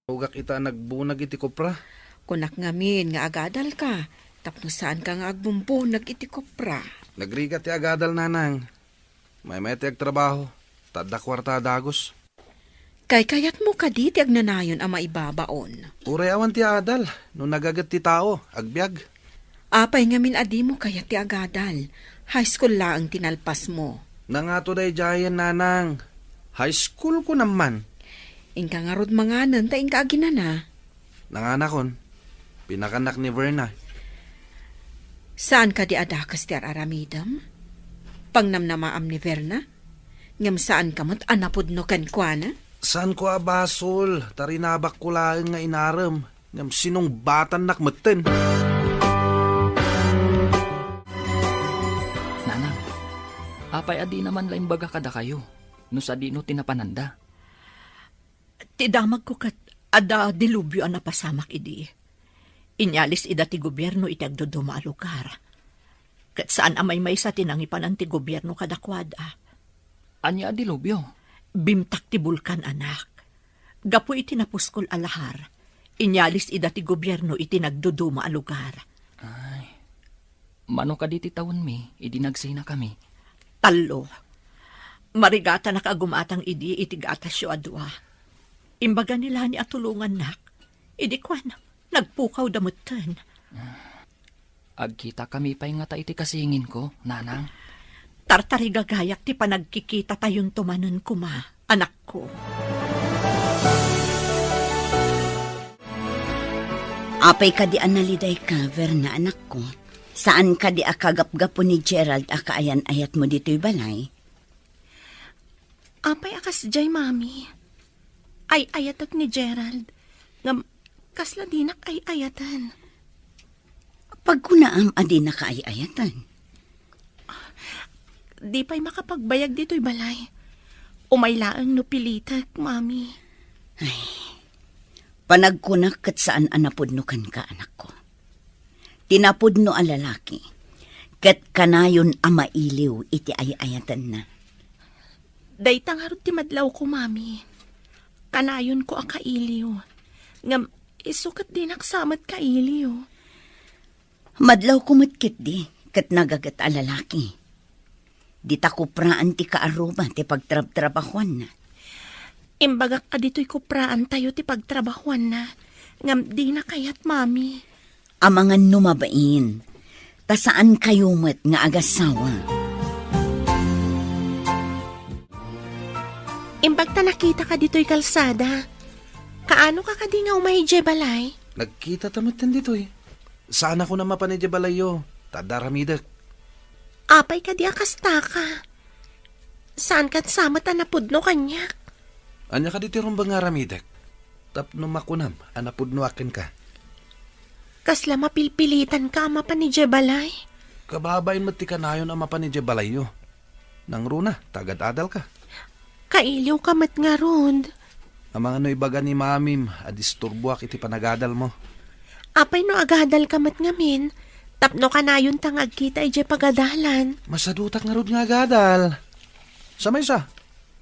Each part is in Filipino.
Ugak ita nagbunag iti kopra. Kunak ngamin nga agadal ka, tapno saan ka nga agbumbunag iti kopra. Nagrigat ti agadal nanang. May ti agtrabaho. Tadda kwarta dagos. Kay kayat mo ka di ti agnanayon ang maibabaon. Uray awan ti adal. No nagagat ti tao, agbyag. Apay ngamin adi mo kayat ti agadal. High school lang tinalpas mo. Nangato day jayan nanang. High school ko naman. Inka nga rod manganan ta inka aginana. Nanganakon. Pinakanak ni Verna. Saan ka di adakas ti araramidam? Pangnamnamaam ni Verna? Ngam saan kamot anapod no kankwana? Saan ko abasol? Tarinabak ko lang nga inaram. Ngam sinong batan nakmeten. Nanang, apay adi naman laing baga kada kayo. No sa di no tinapananda. Tidamag ko kat ada dilubyo ang napasamak idi. Inyalis ida ti gobyerno iti agdodoma a lugar. Kat saan amay may sa tinangipan ang ti gobyerno kadakwada. Anya dilubyo? Bimtak ti bulkan anak. Gapu iti napuskol alahar. Inyalis ida ti gobyerno iti nagdodoma a lugar. Ay, mano ka di ti taon mi, idi nagsina kami. Talo. Marigata nakagumatang idi iti gatasyo adwa. Imbaga nila ni atulungan nak. Idi kwan, nagpukaw damutan. Agkita kami pa'y nga ta iti kasingin ko, nanang. Tartari gagayak ti panagkikita tayon tumanon kuma, anak ko. Apay ka di analiday ka, Verna, anak ko. Saan ka di akagapgapo ni Gerald akaayan-ayat mo dito'y balay? Apay akas jay, mami. Ay ayatak ni Gerald. Ngam, kasla dinak ay ayatan. Pagkunaam adi na kaayayatan. Di pa'y makapagbayag dito'y balay. Umaylaang no pilitak, mami. Ay, panagkunak kat saan anapudno kan ka, anak ko. Tinapudno a lalaki. Kat kanayon amailiw iti ayayatan na. Daytang harot ti madlaw ko, mami. Kanayon ko ang kailiw. Ngam, isukat din aksamat kailiw. Madlaw kumatkit di, kat nagagat a lalaki. Di takupraan ti kaaruma ti pagtrab-trabahuan na. Imbagak adito'y kupraan tayo ti pagtrabahuan na. Ngam, di na kayat, mami. Amangan numabain, ta saan kayo mat nga agasawa. Imbagta nakita ka dito'y kalsada. Kaano ka kadi nga umahidje balay? Nagkita tamutan dito eh. Saan ako na mapanidya balayo? Tadaramidak. Apay ka di akasta ka. Saan ka't samat anapudno kanyak? Anya ka dito rumbang nga ramidak? Tapno makunam, anapudno akin ka. Kasla mapilpilitan ka mapanidje balay? Kababayin mati ka nayon ang mapanidya balayo. Nang runa, tagad-adal ka. Kailiw ka mat nga rod. Ang mga no ibaga ni mamim, adisturbuak iti panagadal mo. Apay no agadal ka mat ngamin. Tapno ka na yun tangag kita ije pagadalan. Masadutak nga rod nga agadal. Samay sa,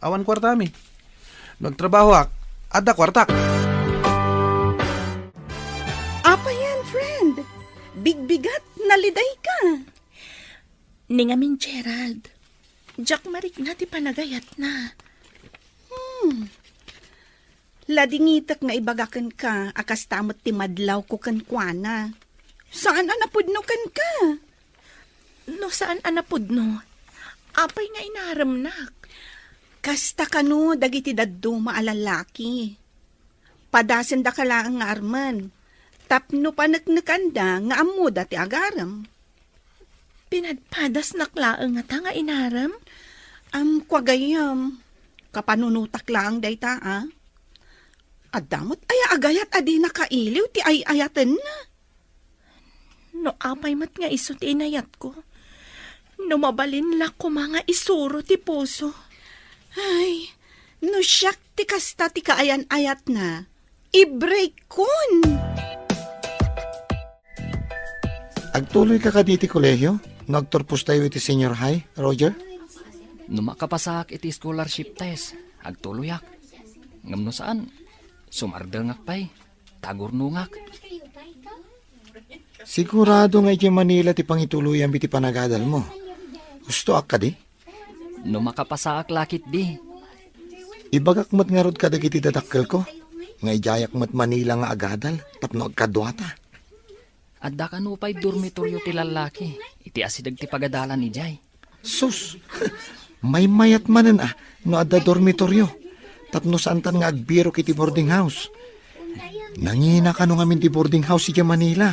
awan kwartami. Nagtrabaho ak, adda kwartak. Apa yan, friend? Bigbigat, naliday ka. Ningamin, Gerald. Jack marik na ti panagayat na. Ladingitak nga ibagakan ka, akas tamot ti madlaw ko kankwana. Saan anapudno kan ka? No saan anapudno? Apay nga inaramnak. Kasta kano, dagiti daddo maalalaki. Padasen da ka lang nga arman. Tapno pa naknakanda nga amo dati agaram. Pinadpadas naklaang nga ta nga inaram? Kwagayam. Kapanunutak lang dayta, ah. Adamot ay agayat adi nakailiw ti ay ayatan na. No apay mat nga iso ti inayat ko. No mabalin la ko mga isuro ti puso. Ay, no siyak ti kasta ti kaayan-ayat na. I-break kun. Agtuloy ka diti kolehyo? Nagturpos tayo iti senior high, Roger? Numakapasak iti scholarship test. Agtuluyak. Ngam no saan? Sumardengak pa'y. Tagurnungak. Sigurado nga iti Manila ti pangituluyan biti panagadal mo. Gusto ak ka di? No makapasaak lakit di. Ibagak mat nga rod kadag iti dadakkel ko. Nga ijayak mat Manila nga agadal, tapno agkadwata. Adda ka no pa'y dormitoryo ti lalaki. Iti asidag ti pagadalan ni Jay. Sus, may mayat manan no adda dormitoryo. Tapno santan nga agbiro kiti boarding house. Nangina ka no ngamin ti boarding house iti Manila.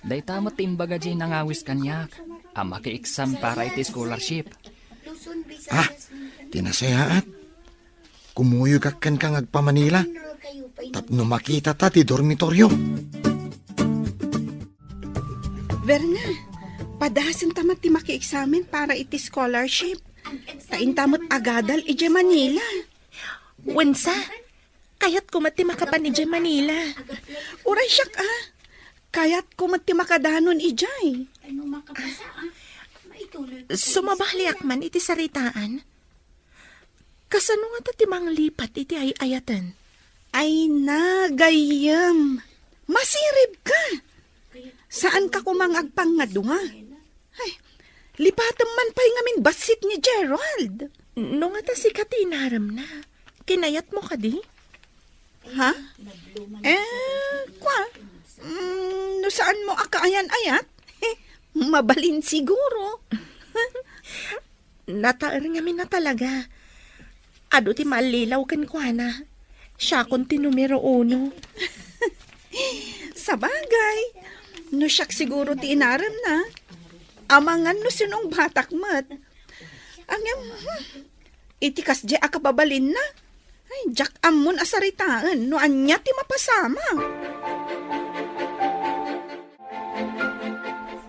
Day tamat ti imbaga Jay nangawis kanyak. Ama ki exam para iti scholarship. Tinasayaat. Kumuyog kan kang agpa-Manila. Tapno makita ta ti dormitoryo. Verna, padasan tamat ti maki-examen para iti scholarship. Tain tamat agadal ije Manila. Wensa, kayat kumat ti makapan ije Manila. Uray siyak kayat kumat ti makadanon ijay. Sumabahliak man iti saritaan. Kasano nga ti manglipat iti ayatan? Ay na, gayam. Masirib ka. Saan ka kumangagpang nga dunga? Ay, lipatan man pa'y ngamin basit ni Gerald. No nga ta si Katinaram na. Kinayat mo ka di? Ha? No saan mo akaayan-ayat? Mabalin siguro. Nataar ngamin na talaga. Ado ti malilaw kan kwa na. Siya kon ti numero 1. Sa bagay, no siyak siguro ti inaram na. Amangan no sinong batak mat. Ang itikas di akababalin na. Ay, jak amon asaritaan no anya ti mapasama.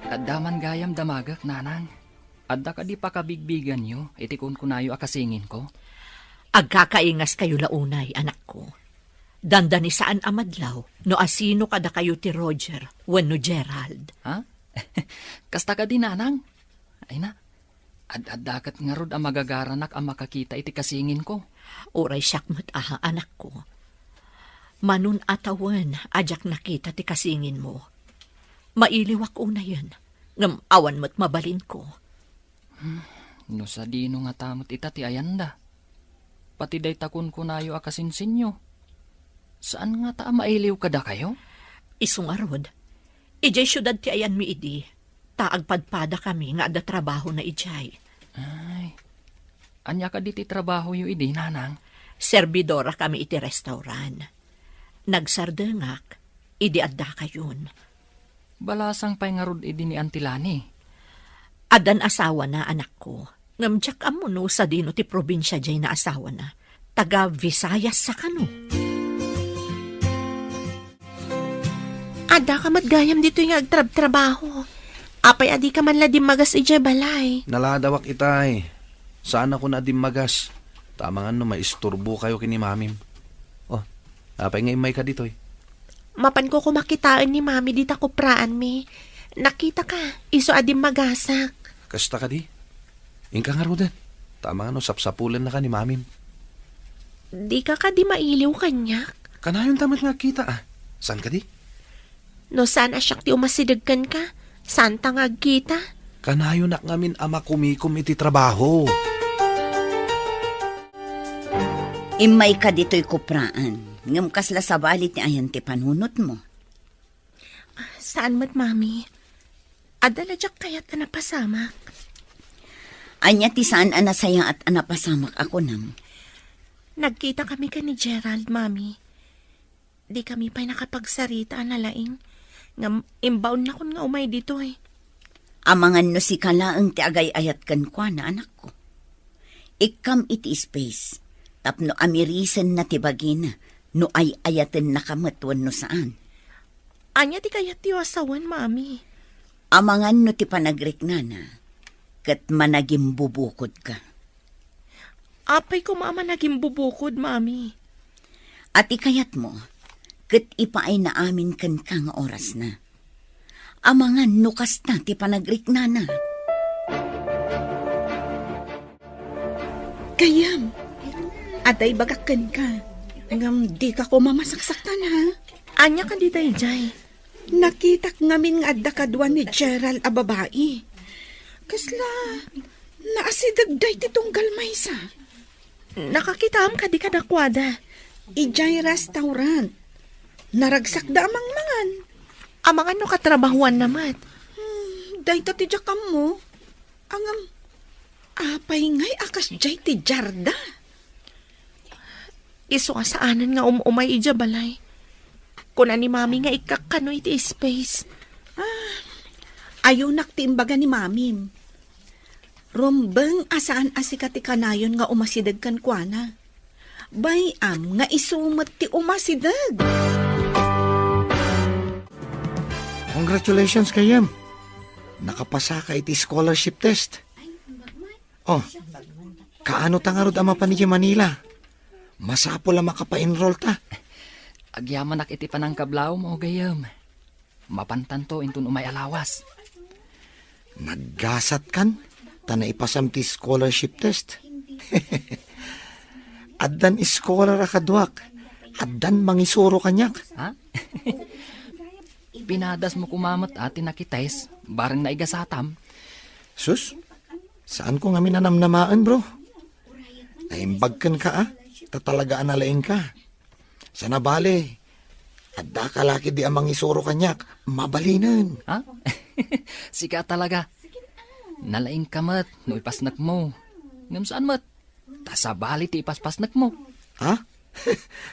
Addaman gayam damagak, nanang. Adda ka di pa kabigbigan nyo, iti kun kunayo akasingin ko. Agkakaingas kayo launay, anak ko. Dandani saan amadlaw, no asino kada kayo ti Roger, wenno Gerald. Ha? Kasta ka di, nanang? Ay na, ad-adakat nga rod ang magagaranak ang makakita iti kasingin ko. Uray siyak mo't anak ko. Manun atawan, ajak nakita ti kasingin mo. Mailiwak una yan, ngam awan mo't mabalin ko. No sa dino nga tamot ita ti ayanda. Pati day takun kunayo akasinsinyo. Saan nga ta mailiw kada kayo? Isungarod. Ijay syudad ti ayan mi idi. Taagpadpada kami nga ada trabaho na ijay. Ay, anya ka di ti trabaho yu idi, nanang? Servidora kami iti restaurant. Nagsardengak, idi adda kayon. Balasang pa'y nga rod idi ni Antilani. Adan asawa na, anak ko. Ngamjak amuno sa dino ti probinsya jay na asawa na. Taga Visayas sa kano. Ada ka matgayam dito yung agtrab-trabaho. Apay adi ka man ladim magas ije balay. Naladawak itay. Saan ako na magas? Tama nga no, maisturbo kayo kini mamim. Oh, apay nga imay ka dito Mapan ko kumakitaan ni mami dita ko praan mi. Nakita ka, iso adim magasak. Kasta ka di? Ingka nga rodan. Tama nga no, sapsapulan na ka ni mamim. Di ka di mailiw kanyak. Kanayon tamat nga kita Saan ka di? No saan asyak ti umasidagkan ka? Saan tangag kita? Kanayon nak ngamin ama kumikum iti trabaho. Imay ka dito'y kupraan. Ngam kasla sa balit ni ayan ti panunot mo. Saan mat, mami? Adaladyak kayat anapasamak. Anya ti saan anasaya at anapasamak ako nam. Nagkita kami ka ni Gerald, mami. Di kami pa'y nakapagsarita na laing. Ngam imbaon na kun nga umay dito Amangan no si kalaang ti agay ayat kan kwa na anak ko. Ikam iti space. Tapno amirisen na ti bagina. No ay ayaten na kamatwan no saan. Anya ti kayat ti asawan, mami. Amangan no ti panagrik na kat managing bubukod ka. Apay ko mama naging bubukod, mami. At ikayat mo, kat ipaay na amin kan kang oras na. Amangan nukas na ti panagrik na. Kayam, atay bagakan ka. Ngam di ka ko mamasaksaktan ha. Anya ka di Jay. Nakitak ngamin nga adda kadwa ni Gerald a babae. Kasla, naasidagday titong galmaysa. Nakakitaam ka di ka nakwada. Ijay restaurant. Naragsak da amang mangan. Amang ano katrabahuan naman. Day ta ti jakam mo. Angam, apay ngay akas jay ti jarda. Iso nga saanan nga umay ija balay. Kuna ni mami nga ikakano iti space. Ayaw naktimbaga ni mamim. Rumbeng asaan asikati kanayon nga umasidag kan kuana. Bayam nga isumat ti umasidag. Congratulations kayam. Nakapasa ka iti scholarship test. Oh, kaano tangarod ama pa ni Manila? Masapo la makapa-enroll ta. Agyaman nak iti panang kablaw mo, gayam. Mapantanto intun umay alawas. Naggasat kan? Ta na ipasam ti scholarship test. Addan scholar akadwak. Addan mangisuro kanyak. Ha? Pinadas mo kumamat ati nakitais, barang naigasatam. Sus, saan ko nga minanamnamaan bro? Naimbagkan ka tatalagaan alaing ka. Sana bale, adda ka laki di amang isuro kanyak, mabalinan. Ha? Sika talaga. Nalaing ka mat, no ipasnak mo. Ngam saan mat? Tasabali ti ipaspasnak mo. Ha?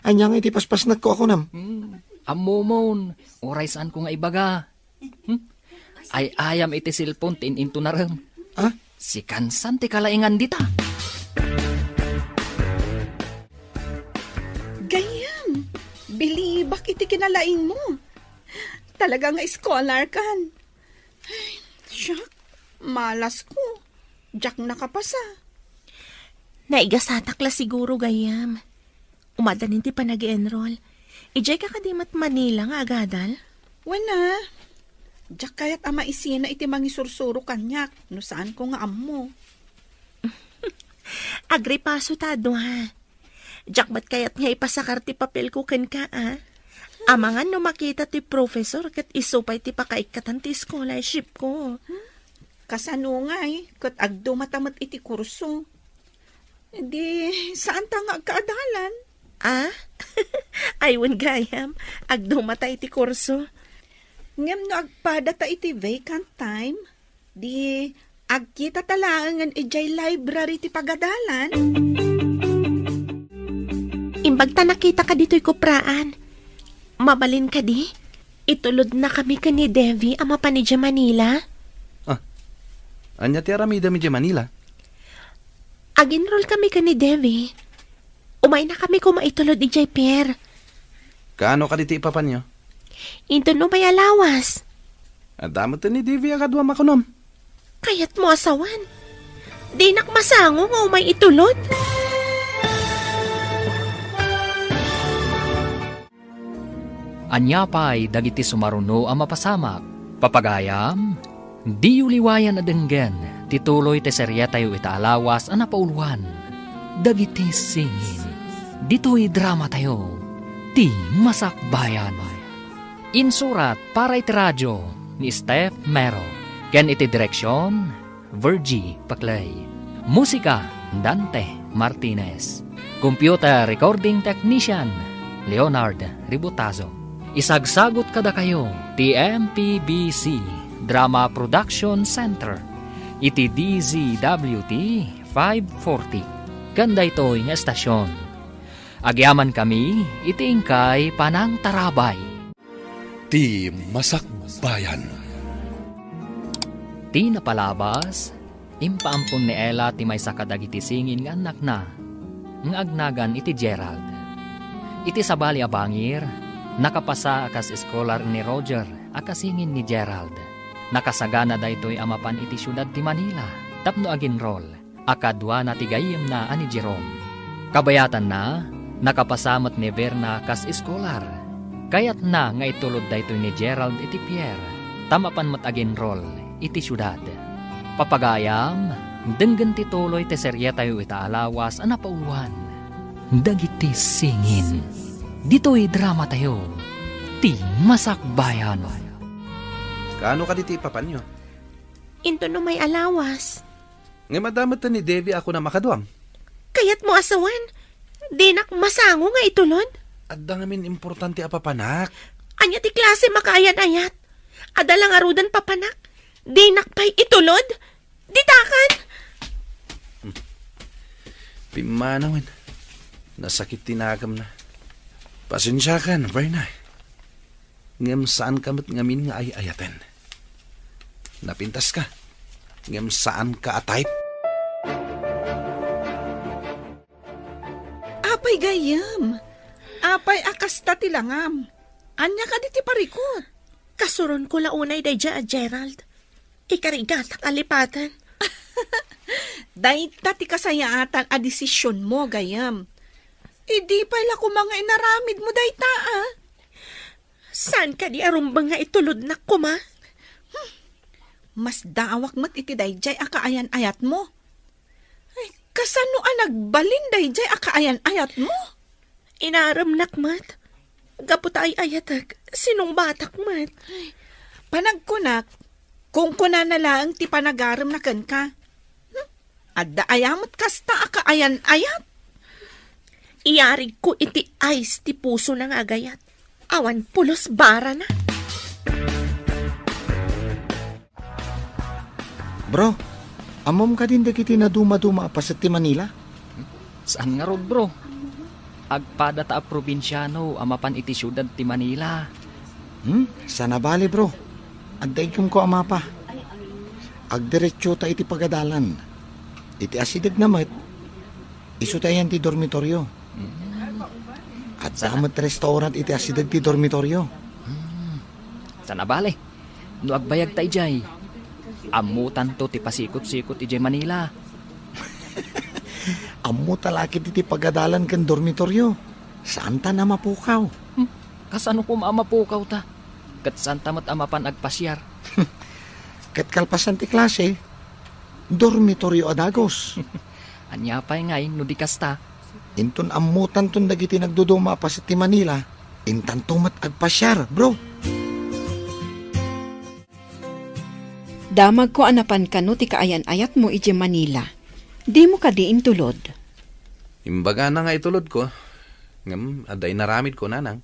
Anyang iti paspasnak ko ako nam. Amomon, oray saan ko nga ibaga. Ay ayam iti silpon tin into naram. Ha? Si kansan ti kalaingan dita. Gayam, bilibak iti kinalaing mo. Talaga nga scholar kan. Ay, syak, malas ko. Jack nakapasa. Naigasatak la siguro gayam. Umadan hindi pa nag-enroll. Ijay ka kadimat Manila nga agadal? Wana, Jack kayat ama isina iti mangisursuro kanyak. No saan ko nga amo. Agripaso tado ha. Jack ba't kayat nga ipasakar ti papel ko ken ka Amangan no makita ti professor kat isupay ti pakaikatan ti scholarship ko. Kasano nga kat agdo matamat iti kurso. Di, saan ta nga kaadalan? Aywan gayam, agdo matay ti kurso. Ngem no agpada ta iti vacant time, di agkita talangan ijay library ti pagadalan. Imbag ta nakita ka dito'y kupraan. Mabalin ka di? Itulod na kami ka ni Devi ama pa ni Manila. Anya ti aramida mi Manila? Aginroll kami ka ni Devi. Umay na kami kumaitulod ni Jay Pierre. Kaano ka diti ipapan nyo? Intun umay alawas. Adamot ni Devi akadwa makunom. Kayat mo asawan. Di nakmasango nga umay itulod. Anyapay dagiti sumaruno ang mapasamak. Papagayam, di uliwayan na denggen, tituloy te serya tayo itaalawas ang napauluan. Dagiti singin, dito'y drama tayo, ti masakbayan. Insurat para iti radyo ni Steph Mero. Ken iti direksyon, Virgie Paclay. Musika, Dante Martinez. Computer recording technician, Leonard Ributazo. Isagsagot kada kayo, TMPBC Drama Production Center. Iti DZWT 540. Ganda ito'y nga estasyon. Agyaman kami, iti ingkay panang tarabay. Ti Masakbayan. Ti napalabas, impaampon ni Ella ti may sakadagiti singin nga anak na, ng agnagan iti Gerald. Iti sabali abangir, nakapasa akas eskolar ni Roger, akasingin ni Gerald. Nakasagana da ito'y amapan iti syudad ti Manila, tapno aginrol, akadwa na tigayim na ani Jerome. Kabayatan na, nakapasamot ni Verna kas eskolar, kayat na nga itulod da ito'y ni Gerald iti Pierre, tamapan mat aginrol, iti syudad. Papagayam, denggan tituloy te serya tayo itaalawas ang napauluan. dagiti singin. Dito'y drama tayo, ti Masakbayan. Kaano ka diti ipapanyo? Into no may alawas. Nga madamot ta ni Devi ako na makaduam. Kayat mo asawan. Di nak masango nga itulod. Adda ngamin importante apapanak. Anya ti klase makayan-ayat. Adalang arudan papanak. Di nak pa'y itulod. Ditakan. Pimanawan. Nasakit tinagam na. Pasensya ka na, Verna. Ngam saan kamat ngamin nga ay-ayatan. Napintas ka. Ngam saan ka atayp. Apay gayam. Apay akas tatilangam. Anya ka diti parikot. Kasuron ko launay day dya, Gerald. Ikarigatak alipatan. Dahil ti kasayaatan a desisyon mo, gayam. Idi pala ko mga inaramid mo, dayta, ah. Saan ka di arumbang nga itulod na kuma? Mas daawak mat iti dayjay a kaayan-ayat mo. Ay, kasano a nagbalin dayjay a kaayan-ayat mo? Inaram nakmat. Gaputay ayatag. Sinong batak mat? Panagkunak, kung kuna na lang ti panagaram na kan ka. Adda ayamot kasta a kaayan-ayat. Iyarig ko iti ice ti puso ng agayat. Awan pulos bara na. Bro, amom ka din dagiti na duma-duma pa sa ti Manila? Saan nga rod, bro? Agpada ta a probinsyano, amapan iti syudad ti Manila. Sana bali, bro. Agdaigom ko ama pa. Agdiretsyo ta iti pagadalan. Iti asidag namat, iso tayan ti dormitoryo. At damat restaurant iti asidag ti dormitoryo. Sana bale? No agbayag tayo jay. Amutan to ti pasikot-sikot iti Manila. Amu talakit iti pagadalan kan dormitoryo. Saan ta na mapukaw? Kasano ko maamapukaw ta? Kat saan tamat amapan agpasyar? Kat kalpasan ti klase, dormitoryo adagos. Anya pa'y ngay, no di kasta. Inton amutan ton dagiti nagduduma pa sa ti Manila, intan tumat agpasyar, bro. Damag ko anapan kano ti kaayan-ayat mo iti Manila. Di mo ka diin tulod. Imbaga na nga itulod ko. Ngam, aday naramid ko nanang.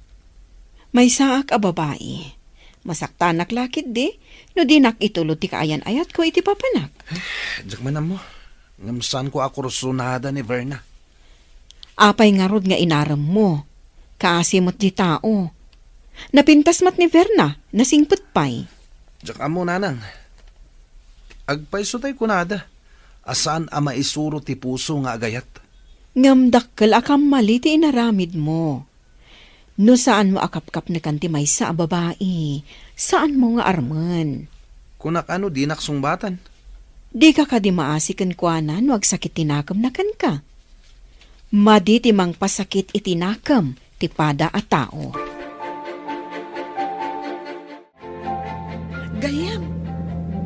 May saak a babae. Masaktanak lakit di, no di nak itulod ti kaayan-ayat ko iti papanak. Diyak man mo. Ngam saan ko ako rusunada ni Verna. Apay nga rod nga inaram mo. Kaasimot di tao. Napintas mat ni Verna, nasingput pay. Diyak amo nanang. Agpaisutay ko nada. Asaan ama isuro ti puso nga agayat. Ngamdakkel akam mali ti inaramid mo. No saan mo akapkap na kanti may sa babae? Saan mo nga arman? Kunak ano di naksungbatan. Di ka di maasikan kuanan wag sakit tinakam na kan ka. Madi ti mang pasakit itinakam ti pada a tao. Gayam,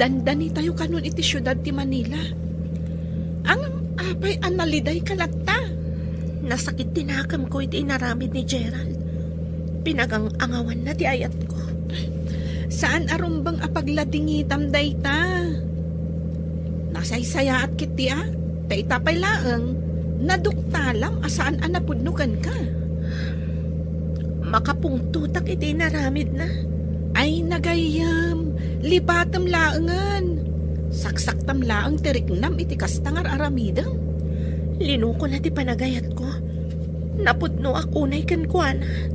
dandani tayo kanon iti syudad ti Manila. Ang apay analiday kalata. Nasakit tinakam ko iti inaramid ni Gerald. Pinagang angawan na ti ayat ko. Saan arumbang apagladingitam dayta? Nasaysaya at kiti ah. Taitapay laeng. Naduktalam asaan anapudnukan ka. Makapungtutak iti inaramid na. Ay nagayam. Libatam laengan. Saksaktam laeng tiriknam iti kastangar aramidang. Linuko na ti panagayat ko. Napudno akunay kan kuana.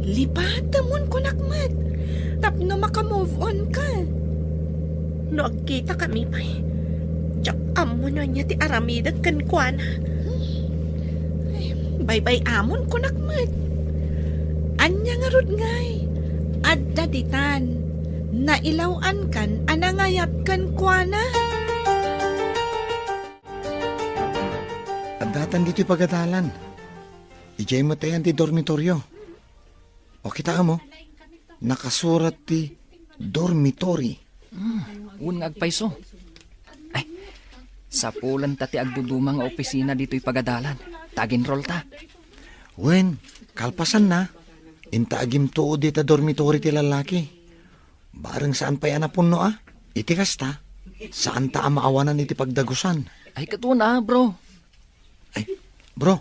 Libatamon ko nakmat. Tapno makamove on ka. No agkita kami pa'y. Diyak amo na niya ti aramidag kan kuana. Bye-bye amon ko nakmat. Anya nga rod ngay. Adda ditan. Nailawan kan anangayat kan kuana. At datan dito'y pagadalan. Ijay mo tayan ti dormitoryo. O kita mo, nakasurat ti dormitory. Un nga agpaiso. Ay, sa pulan ta ti agdudumang nga opisina dito'y pagadalan. Tagin roll ta. Wen, kalpasan na. Inta agim tuod dita dormitory ti lalaki. Bareng saan pa yan puno Itikas ta. Saan ta maawanan iti pagdagusan? Ay katuan bro. Ay, bro.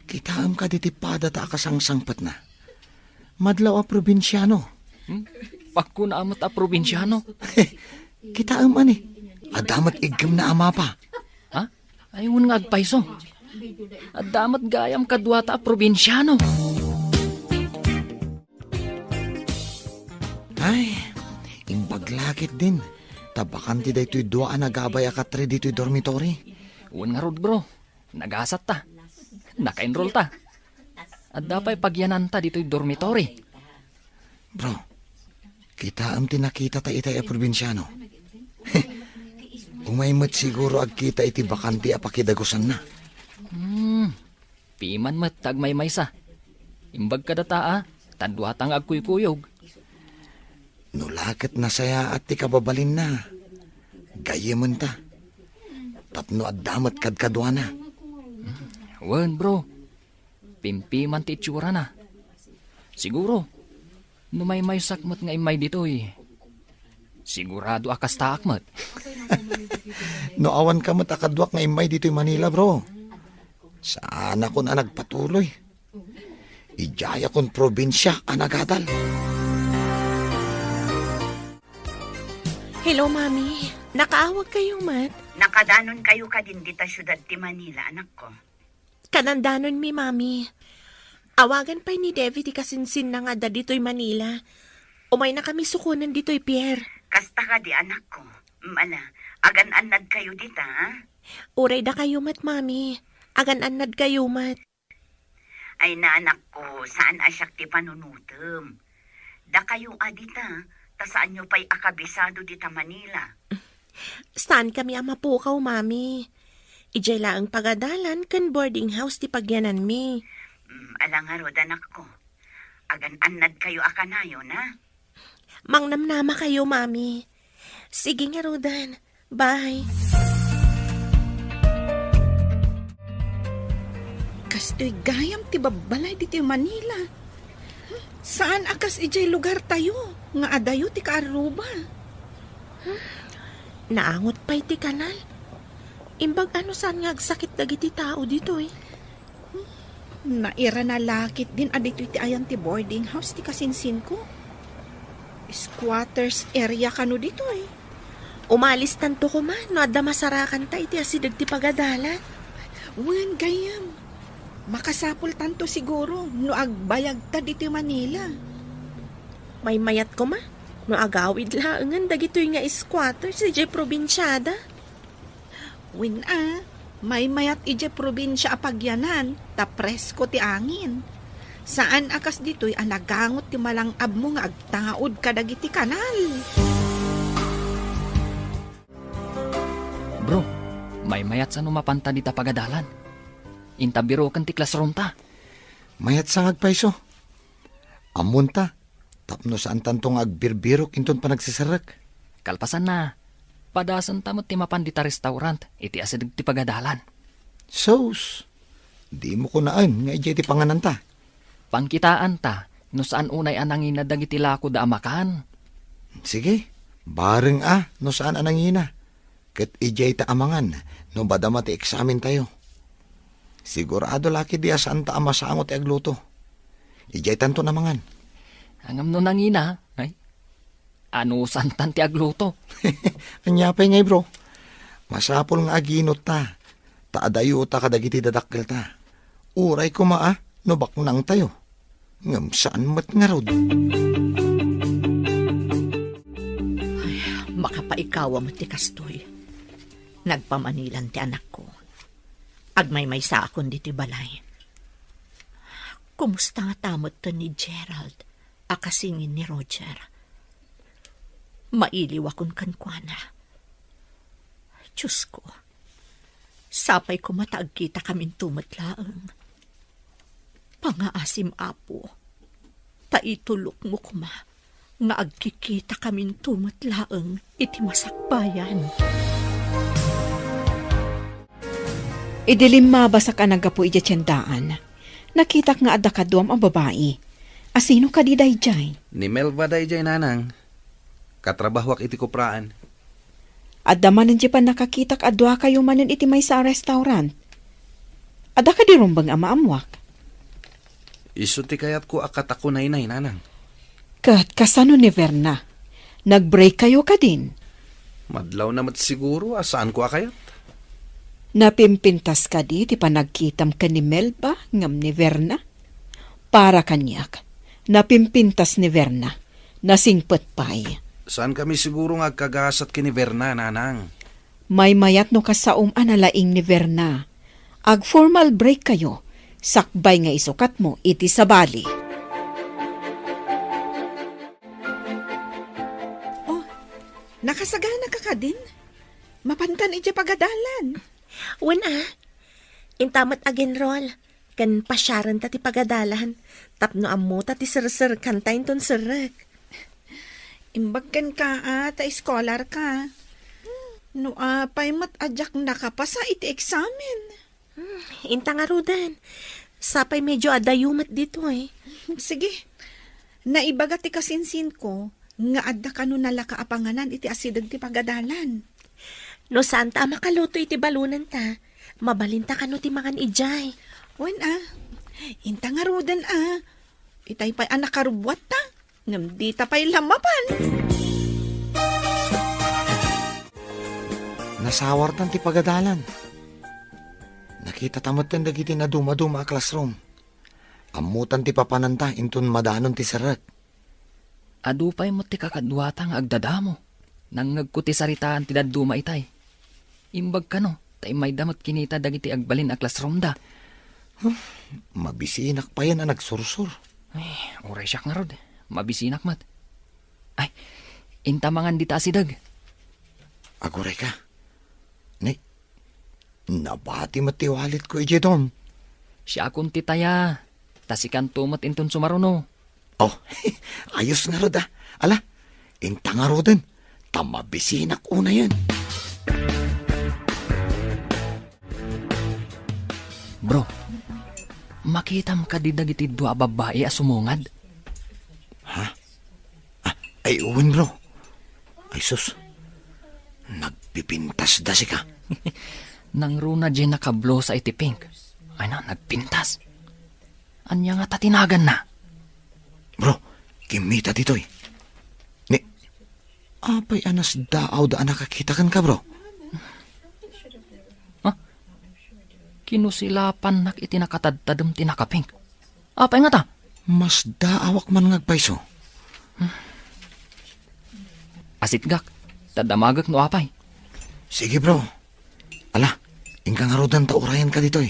Kitaam ka diti pada ta akasangsangpat na. Madlaw probinsyano. Pakko na amat probinsyano. Kitaam Adamat igam na ama pa. Ha? Ayun nga agpaiso. Adamat gayam kadwa ta probinsyano. Ay, imbaglakit din. Tabakan ti daytoy dua nagabay akatre dito'y dormitory. Uwan nga rod bro. Nagasat ta. Naka-enroll ta. At dapay pagyanan ta dito'y dormitory. Bro, kita tinakita ta itay probinsyano. Umaymat siguro agkita iti bakanti apakidagusan na. Piman mat tagmay maysa. Imbag ka data tadwatang agkuykuyog. Nulakat na saya at ti kababalin na. Gayaman ta. Tapno at damat kadkadwa na. Wan bro. Pimpiman ti itsura na. Siguro. Numay sakmat nga imay dito'y. Sigurado akas taakmat. No awan ka matakadwak nga imay dito'y Manila bro. Saan ako na nagpatuloy? Ijaya kon probinsya anagadal. Hello, Mami. Nakaawag kayo, Mat? Nakadanon kayo ka din dita syudad ti Manila, anak ko. Kanandanon mi, Mami. Awagan pa ni David ikasinsin na nga da dito'y Manila. Umay na kami sukunan dito'y Pierre. Kasta ka di, anak ko. Mala, agan-anad kayo dita, ha? Uray da kayo, Mat, Mami. Agan-anad kayo, Mat. Ay na, anak ko, saan asyak ti panunutom? Da kayo adita, ta saan nyo pa'y akabisado dita Manila? Saan kami amapukaw, Mami? Ijay laang pagadalan kan boarding house ti pagyanan mi. Alang nga rod, anak ko. Agan-anad kayo akanayo, na? Mangnamnama kayo, Mami. Sige nga, Rodan. Bye. Kastoy gayam ti babalay dito Manila. Saan akas ijay lugar tayo? Nga adayo ti Kaaruba. Naangot pa'y ti kanal. Imbag ano saan nga agsakit dagiti tao dito Naira na lakit din adito ti ayan ti boarding house ti kasinsin ko. Squatters area kano dito Umalis tanto ko man, no adda masarakan ta iti asidag ti pagadalan. Wan gayam. Makasapol tanto siguro no agbayag ta dito Manila. May mayat ko ma, no agawid laangan dagitoy nga squatters iti probinsyada. Win may mayat iti probinsya apagyanan, ta presko ti angin. Saan akas dito'y anagangot ti malangab mo nga agtangaod kadagiti kanal. Bro, may mayat sa numapanta dita pagadalan. Intabiro kan ti classroom ta. Mayat sang agpaiso. Amun ta. Tapno saan tantong agbirbirok inton pa nagsisarak. Kalpasan na. Padasan tamot ti mapan dita restaurant. Iti asidag ti pagadalan. Sos. Di mo ko naan nga ijay ti panganan ta. Pangkitaan ta. No saan unay anangin na dagiti lako da amakan. Sige. Bareng no saan anangina. Ket ijay ta amangan. No badama ti eksamen tayo. Sigurado laki diya saan ta amasangot agluto. Ijay tanto namangan. Angam no nangina, ay? Ano saan tanti agluto? Anyapay ngay bro. Masapol nga aginot ta. Taadayo ta kadagiti dadakkel ta. Uray ko no baknang tayo. Ngam saan mat nga rod. Ay, makapaikawa mo ti kastoy. Nagpamanilan ti anak ko. Agmay-may sa akon diti balay. Kumusta nga tamot to ni Gerald, akasingin ni Roger? Mailiw akon kankwana. Diyos ko, sapay ko mataag kita kaming tumatlaang. Pangaasim apo, taitulok mo kuma, nga agkikita kaming tumatlaang iti masakbayan. Idilim mabasak ang nagapo iti tiyandaan. Nakita nga adda kadwam ang babae. Asino ka di dayjay? Ni Melba dayjay nanang. Katrabahwak iti kupraan. Adda manan di pa nakakitak adwa kayo manan iti may sa restaurant. Adda ka di rumbang amaamwak. Isu ti kayat ko akat ako nainay nanang. Kat kasano ni Verna? Nag-break kayo ka din? Madlaw namat siguro asaan ko akayat. Napimpintas ka di pa nagkitam ka ni Melba ngam ni Verna? Para kanyak, napimpintas ni Verna, nasingpet pa'y. Saan kami siguro nga kagasat ki ni Verna, nanang? May mayat no kasaum analaing ni Verna. Ag formal break kayo, sakbay nga isukat mo iti sa bali. Oh, nakasagana ka din? Mapantan iti pagadalan. Intamat again roll. Kan pasyaran ta ti pagadalan. Tapno ammo ta ti sir kantain ton sirek. Imbag kan ka ta scholar ka. No pay mat ajak nakapasa iti examen. Inta nga rudan. Sapay medyo adayumat dito eh. Sige. Naibaga ti kasinsin ko nga adda kanu nalaka apanganan iti asidag ti pagadalan. No saan ta makaluto iti balunan ta, mabalinta ka no ti mangan ijay. Inta nga rudan itay pa'y anak karubwat ta, ngam di ta pa'y lamapan. Nasawartan ti pagadalan. Nakita tamatan dagiti na dumaduma a classroom. Amutan ti papananta intun madanon ti sarat. Adupay mo ti kakadwatang agdadamo. Nang ngagkuti saritaan ti daduma itay. Imbag ka no, tay may damot kinita dagiti agbalin a classroom da. Mabisinak pa yan na nagsursur. Ay, oray siyak nga rod. Mabisinak mat. Ay, intamangan di ta asidag. Aguray ka. Nabati matiwalit ko ije dom. Siya akong titaya. Tasikan tumat intun sumaruno. Oh, ayos nga rod Ala, inta nga rodin. Tamabisinak una yan. Bro, makitam ka di dagiti dua babae a sumungad. Ha? Ay uwin bro. Ay sus, nagpipintas da si ka. Nang runa dyan nakablo sa iti pink. Ay na, nagpintas. Anya nga tatinagan na. Bro, kimita dito'y. Apay anas daaw da nakakita kan ka bro. Kinusilapan nak iti nakatadtadam ti nakapink. Apay nga ta? Mas daawak man ngagpayso. Asitgak, tadamagak no apay. Sige bro. Ala, ingkang arudan ta urayan ka dito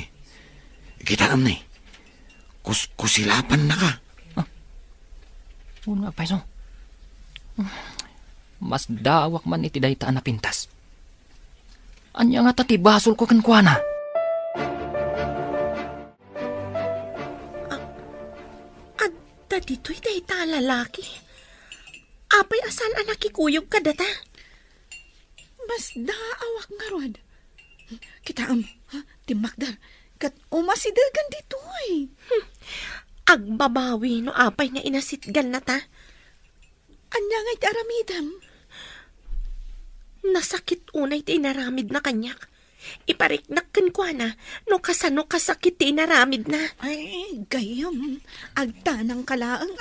Kitaan na Kusilapan na ka. Nga payso. Mas daawak man iti dayta na pintas. Anya nga tatibasol ko kankwana. Dito'y dayta lalaki. Apay asan anak ikuyog ka data? Mas daawak nga rod. Kitaam, timakdar, kat umasidagan dito Agbabawi no apay nga inasitgan na ta. Anya nga'y aramidam? Nasakit unay ti inaramid na kanyak. Ipariknak kankwana no kasano kasakit ti inaramid na. Ay, gayam. Agtanang kalaang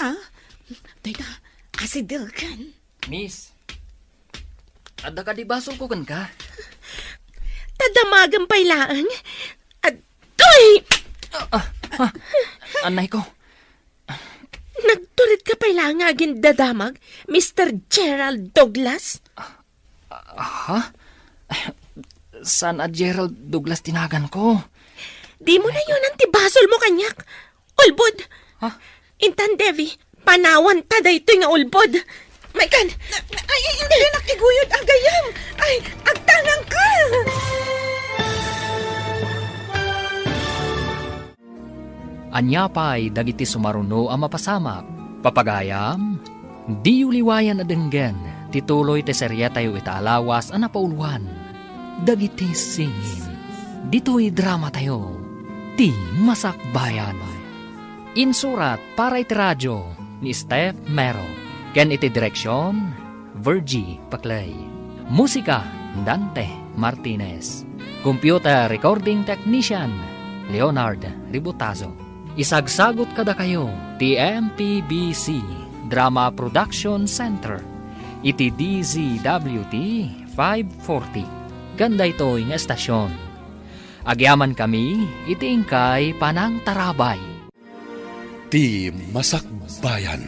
Dayta, asidilkan. Miss, ada ka di basol ko kan ka? Tadamagang pailaan. Adoy! Anay ko. Nagturit ka pailaan nga agin dadamag, Mr. Gerald Douglas? Ha? San a Gerald Douglas tinagan ko? Di mo na yun ang tibasol mo kanyak. Ulbod. Ha? Intan, Devi, panawan tada ito nga ulbod. May kan. Ay, hindi nakiguyod ang gayam. Ay, agtanang ka. Anyapay dagiti sumaruno ang mapasamak. Papagayam, di uliwayan adenggen. Tituloy te serya tayo itaalawas ang napauluan. Dagiti singin. Dito'y drama tayo. Ti Masakbayan. Insurat para iti radyo ni Steph Mero. Ken iti direksyon, Virgie Paclay. Musika, Dante Martinez. Computer Recording Technician, Leonard Ributazo. Isagsagot kada kayo, TMPBC Drama Production Center. Iti DZWT 540. Ganda ito'y nga estasyon. Agyaman kami, iti ingkay Panang Tarabay. Ti Masakbayan.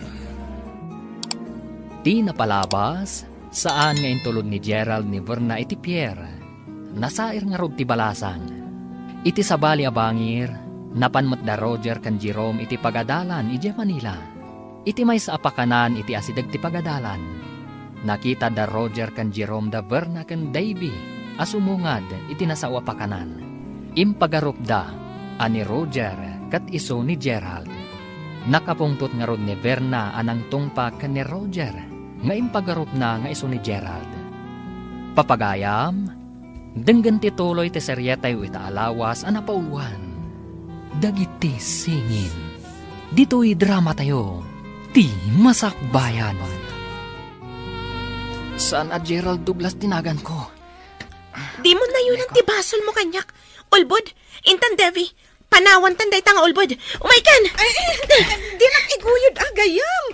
Ti napalabas, saan nga intulod ni Gerald ni Verna iti Pierre. Nasair nga rod ti balasan. Iti sabali abangir, napanmat da Roger kan Jerome iti pagadalan iti Manila. Iti may sa apakanan iti asidag ti pagadalan. Nakita da Roger kan Jerome da Verna kan Davy asumungad iti nasawa pakanan. Impagarup da ani Roger kat iso ni Gerald. Nakapungtot nga rod ni Verna anang tungpa kan ni Roger nga impagarup na nga iso ni Gerald. Papagayam, denggan ti tuloy ti seryetay ita alawas anapauluan. Dagiti singin. Dito'y drama tayo. Ti Masakbayan. Saan a Gerald Douglas tinagan ko? Di mo na yun ang tibasol mo kanyak. Ulbod, intan Devi. Panawan tanday tanga ulbod. Umaykan! Di nakiguyod agayam.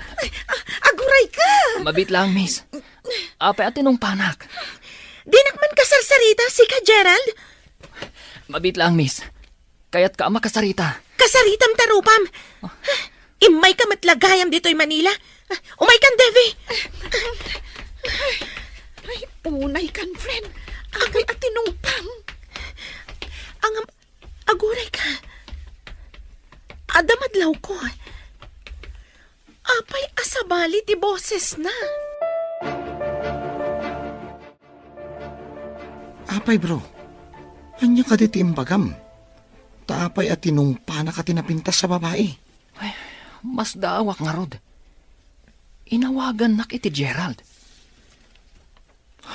Aguray ka. Mabit lang, miss. Ape atinong panak. Di nakman kasarsarita si ka Gerald. Mabit lang, miss. Kaya't ka makasarita. Kasaritam tarupam. Imay ka matlagayam dito'y Manila. Umaykan, Devi. Ay, unay kan, friend. Agay atinong pam. Ang aguray ka. Adamadlaw ko. Apay asabali ti boses na. Apay bro, anya ka diti imbagam. Taapay at tinumpa na ka tinapintas sa babae. Ay, mas daawak nga rod. Inawagan nak iti Gerald.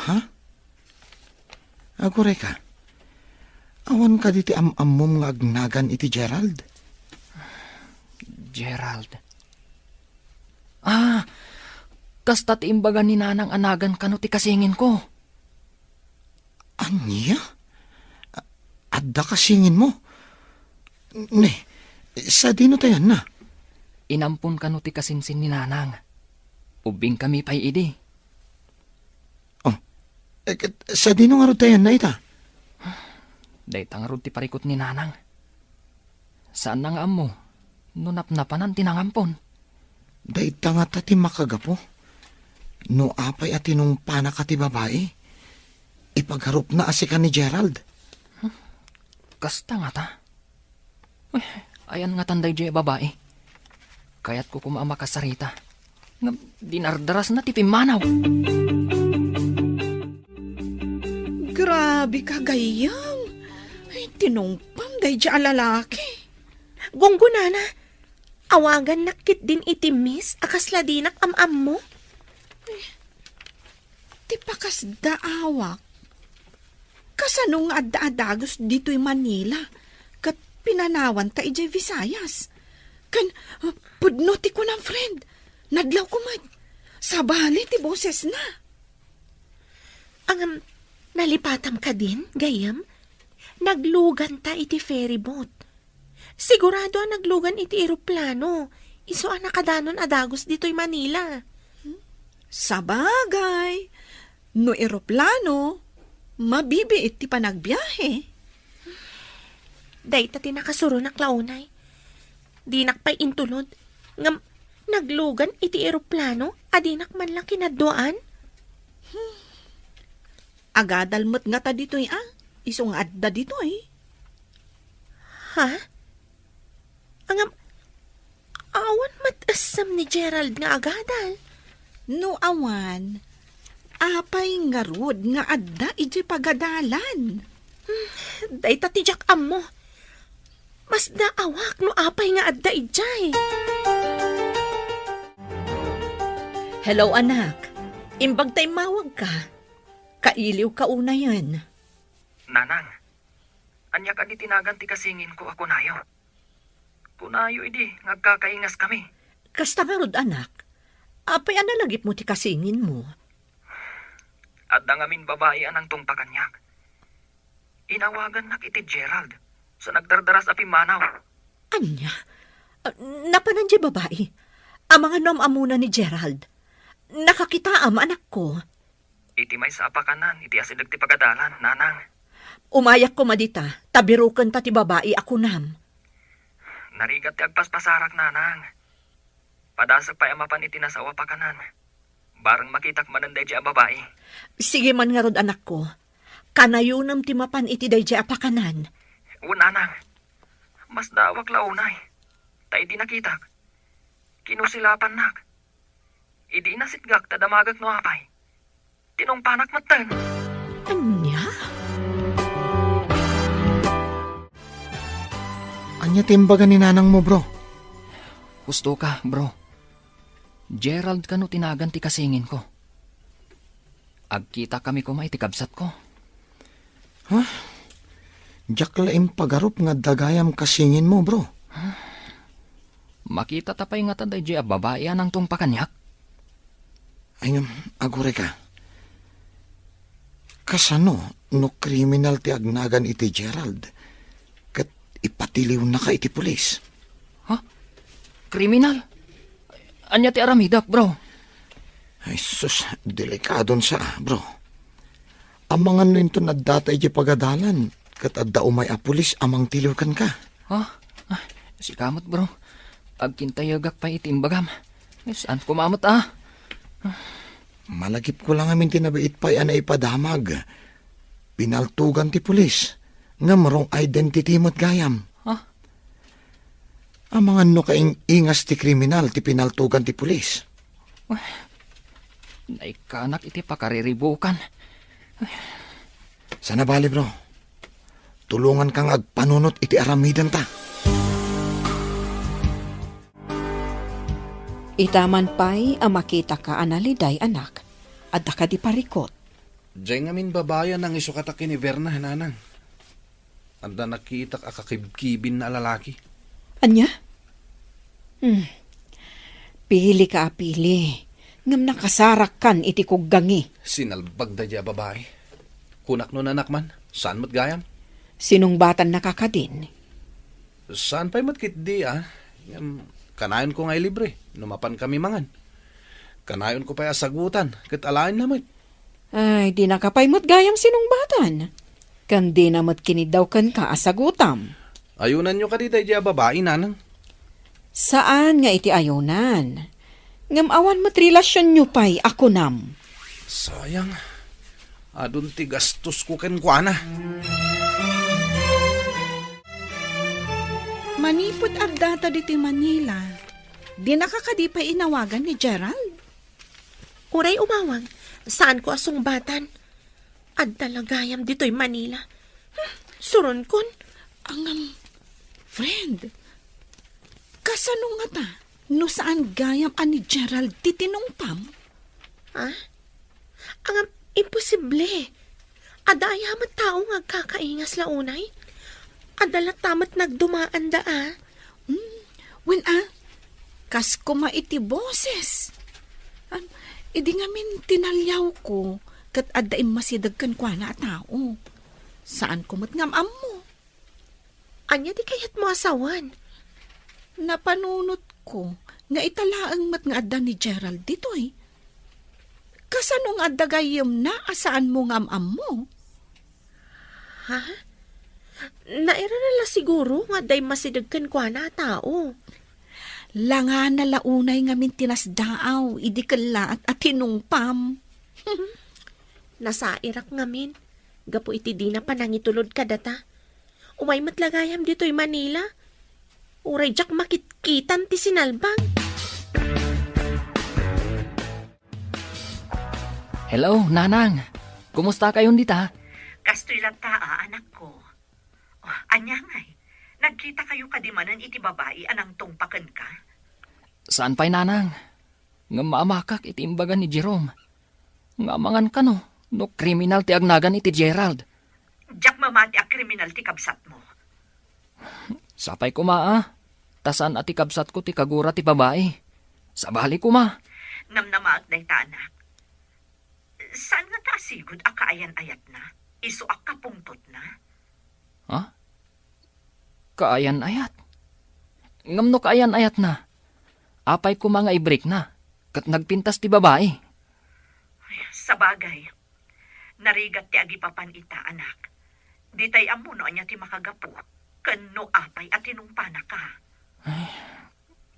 Ha? Aguray ka. Awan ka diti amom nga agnagan iti Gerald. Gerald. Kasta ti imbagan ni nanang anagan kano ti kasingin ko. Anya? Adda kasingin mo? Ne, sa dino tayan na? Inampun kano ti kasinsin ni nanang. Ubing kami pa'y idi. Sa dino nga tayan na ita? Daytang rod ti parikot ni nanang. Saan nang amo? Nunap-napanan tinangampon. Dayta nga ta ti makagapo. No apay at tinumpa na ka ti babae. Ipagharup na asika ni Gerald. Kasta nga ta. Uy, ayan nga tanday di babae. Kaya't ko kumaama kasarita. Nga dinardaras na ti pimanaw. Grabe ka gayam. Ay, tinungpam day di alalaki. Gunggunana, awagan nakit din iti miss akasla dinak am-am mo. Ti pakas daawak. Kasano nga adda-adagos dito'y Manila. Kat pinanawan ta ijay Visayas. Kan, pudno ti ko ng friend. Nadlaw ko man. Sabali ti boses na. Ang nalipatam ka din, gayam? Naglugan ta iti ferry boat. Sigurado naglugan iti eroplano. Iso nakadanon adagos dito'y Manila. Sabagay. No eroplano, mabibiit ti panagbiyahe. Dayta tinakasuro na klaunay. Dinak pa'y intulod. Ngam, naglugan iti eroplano, adinak man lang kinaduan. Agadalmat nga ta dito'y isong adda dito'y. Ha? Angam, awan matasam ni Gerald nga agadal. No awan, apay nga rod nga adda iti pagadalan. Dayta ti jak am mo. Mas daawak no apay nga adda ijay. Hello anak, imbag tay mawag ka. Kailiw ka una yan. Nanang, anya ka di tinagan ti kasingin ko ako nayo. Kunayo idi, ngagkakaingas kami. Kasta marod anak, apay analagip mo ti kasingin mo. At dangamin babae anang tungpakanyak. Inawagan nak iti Gerald sa nagdardaras api manaw. Anya? Napanan di babae. Ang mga amuna ni Gerald. Nakakita am anak ko. Iti may sa apakanan, iti asidag ti pagadalan, nanang. Umayak ko madita, tabirukan ta ti babae ako nam. Narigat ti agpaspasarak, nanang. Padasag pa amapan iti nasawa pakanan. Barang makitak mananday di a babae. Sige man nga rod anak ko. Kanayunam ti mapan iti day di apakanan. Nanang. Mas dawak launay. Ta iti nakitak. Kinusilapan nak. Idi nasitgak tadamagak no apay. Tinong panak matan. Anya? Anya timbaga ni nanang mo, bro? Gusto ka, bro. Gerald kano tinagan ti kasingin ko. Agkita kami kumay ti kabsat ko. Ha? Diyak laim pagarup nga dagayam kasingin mo, bro. Makita tapay nga taday di a babae anang tungpakanyak. Ay, agure ka. Kasano, no kriminal ti agnagan iti Gerald, kat ipatiliw na ka iti pulis. Ha? Kriminal? Anya ti aramidak, bro? Ay, sus, delikadon sa, bro. Amang ano ito na data iti pagadalan, kat adda umay a pulis amang tiliwkan ka. Ha? Si kamot, bro. Agkintayagak pa itimbagam. Saan kumamot, ah? Malagip ko lang amin tinabait pa'y ana ipadamag. Pinaltugan ti pulis. Nga marong identity mo't gayam. Ha? Amangan no kaing ingas ti kriminal ti pinaltugan ti pulis. Naikanak iti pakariribukan. Sana bali, bro. Tulungan kang agpanunot iti aramidan ta. Itaman pa'y makita ka analiday anak, at ka di parikot. Diyan ngamin babayan ang isukataki ni Verna, nanang. Anda nakitak akakibkibin na lalaki. Anya? Pili ka pili. Ngam nakasarak kan iti kuggangi. Sinalbag da diya babae. Kunak no nanak man, saan mat gayam? Sinong batan nakakadin? Saan pa'y matkit di, ah? Kanayon ko ngay libre, numapan kami mangan. Kanayon ko pa'y asagutan, kat alain naman. Ay, di nakapaymot gayam sinong batan. Kan di namat kinidaw kan ka asagutam. Ayunan nyo ka di diya babae, nanang. Saan nga iti ayunan? Ngam awan mat relasyon nyo pa'y ako nam. Sayang, adun ti gastos ko ken kuana. Manipot agdata diti Manila. Di nakakadipay inawagan ni Gerald. Uray umawag, saan ko asungbatan? Ad talagayam dito'y Manila. Suron kon. Friend, kasano nga ta? No saan gayam ani Gerald titinungpam? Ha? Ang imposible. Adayamat tao nga kakaingas launay. Adalat tamat nagdumaan da, ah. Kas kuma iti boses. Idi nga min tinalyaw ko, kat adda masidagkan kwa na tao. Saan kumat ngam mo? Anya di kayat mo asawan? Napanunot ko, nga italaang mat nga adda ni Gerald dito eh. Kasanong adda gayam na asaan mo ngam mo? Ha? Naira nala siguro nga day masidagkan kwa na tao. Langa na launay nga min tinasdaaw, idi kala at atinungpam. Nasa Irak ngamin, gapo iti di na panangitulod ka data. Umay matlagayam dito'y Manila. Uray jak makitkitan ti sinalbang. Hello, nanang. Kumusta kayon dita? Kastoy lang taa, anak ko. Anya ngay, nagkita kayo kadimanan iti babae anang tungpakan ka? Saan pa'y nanang? Nga maamakak iti imbagan ni Jerome. Nga mangan ka no kriminal ti agnagan iti Gerald. Diyak mamati a kriminal ti kabsat mo. Sapay ko maa. Tasan at ikabsat ko ti kagura ti babae. Sabali ko ma. Namnamaag day ta, anak. Saan nga ta asigod a kaayan-ayat na? Isu a kapungtot na? Ha? Kaayan-ayat? Ngam no kaayan-ayat na. Apay ko mga i-break na. Kat nagpintas ti babae. Sa bagay, narigat ti agipapan ita, anak. Di tay amuno anya ti makagapu. Kano apay at tinumpana ka. Ay,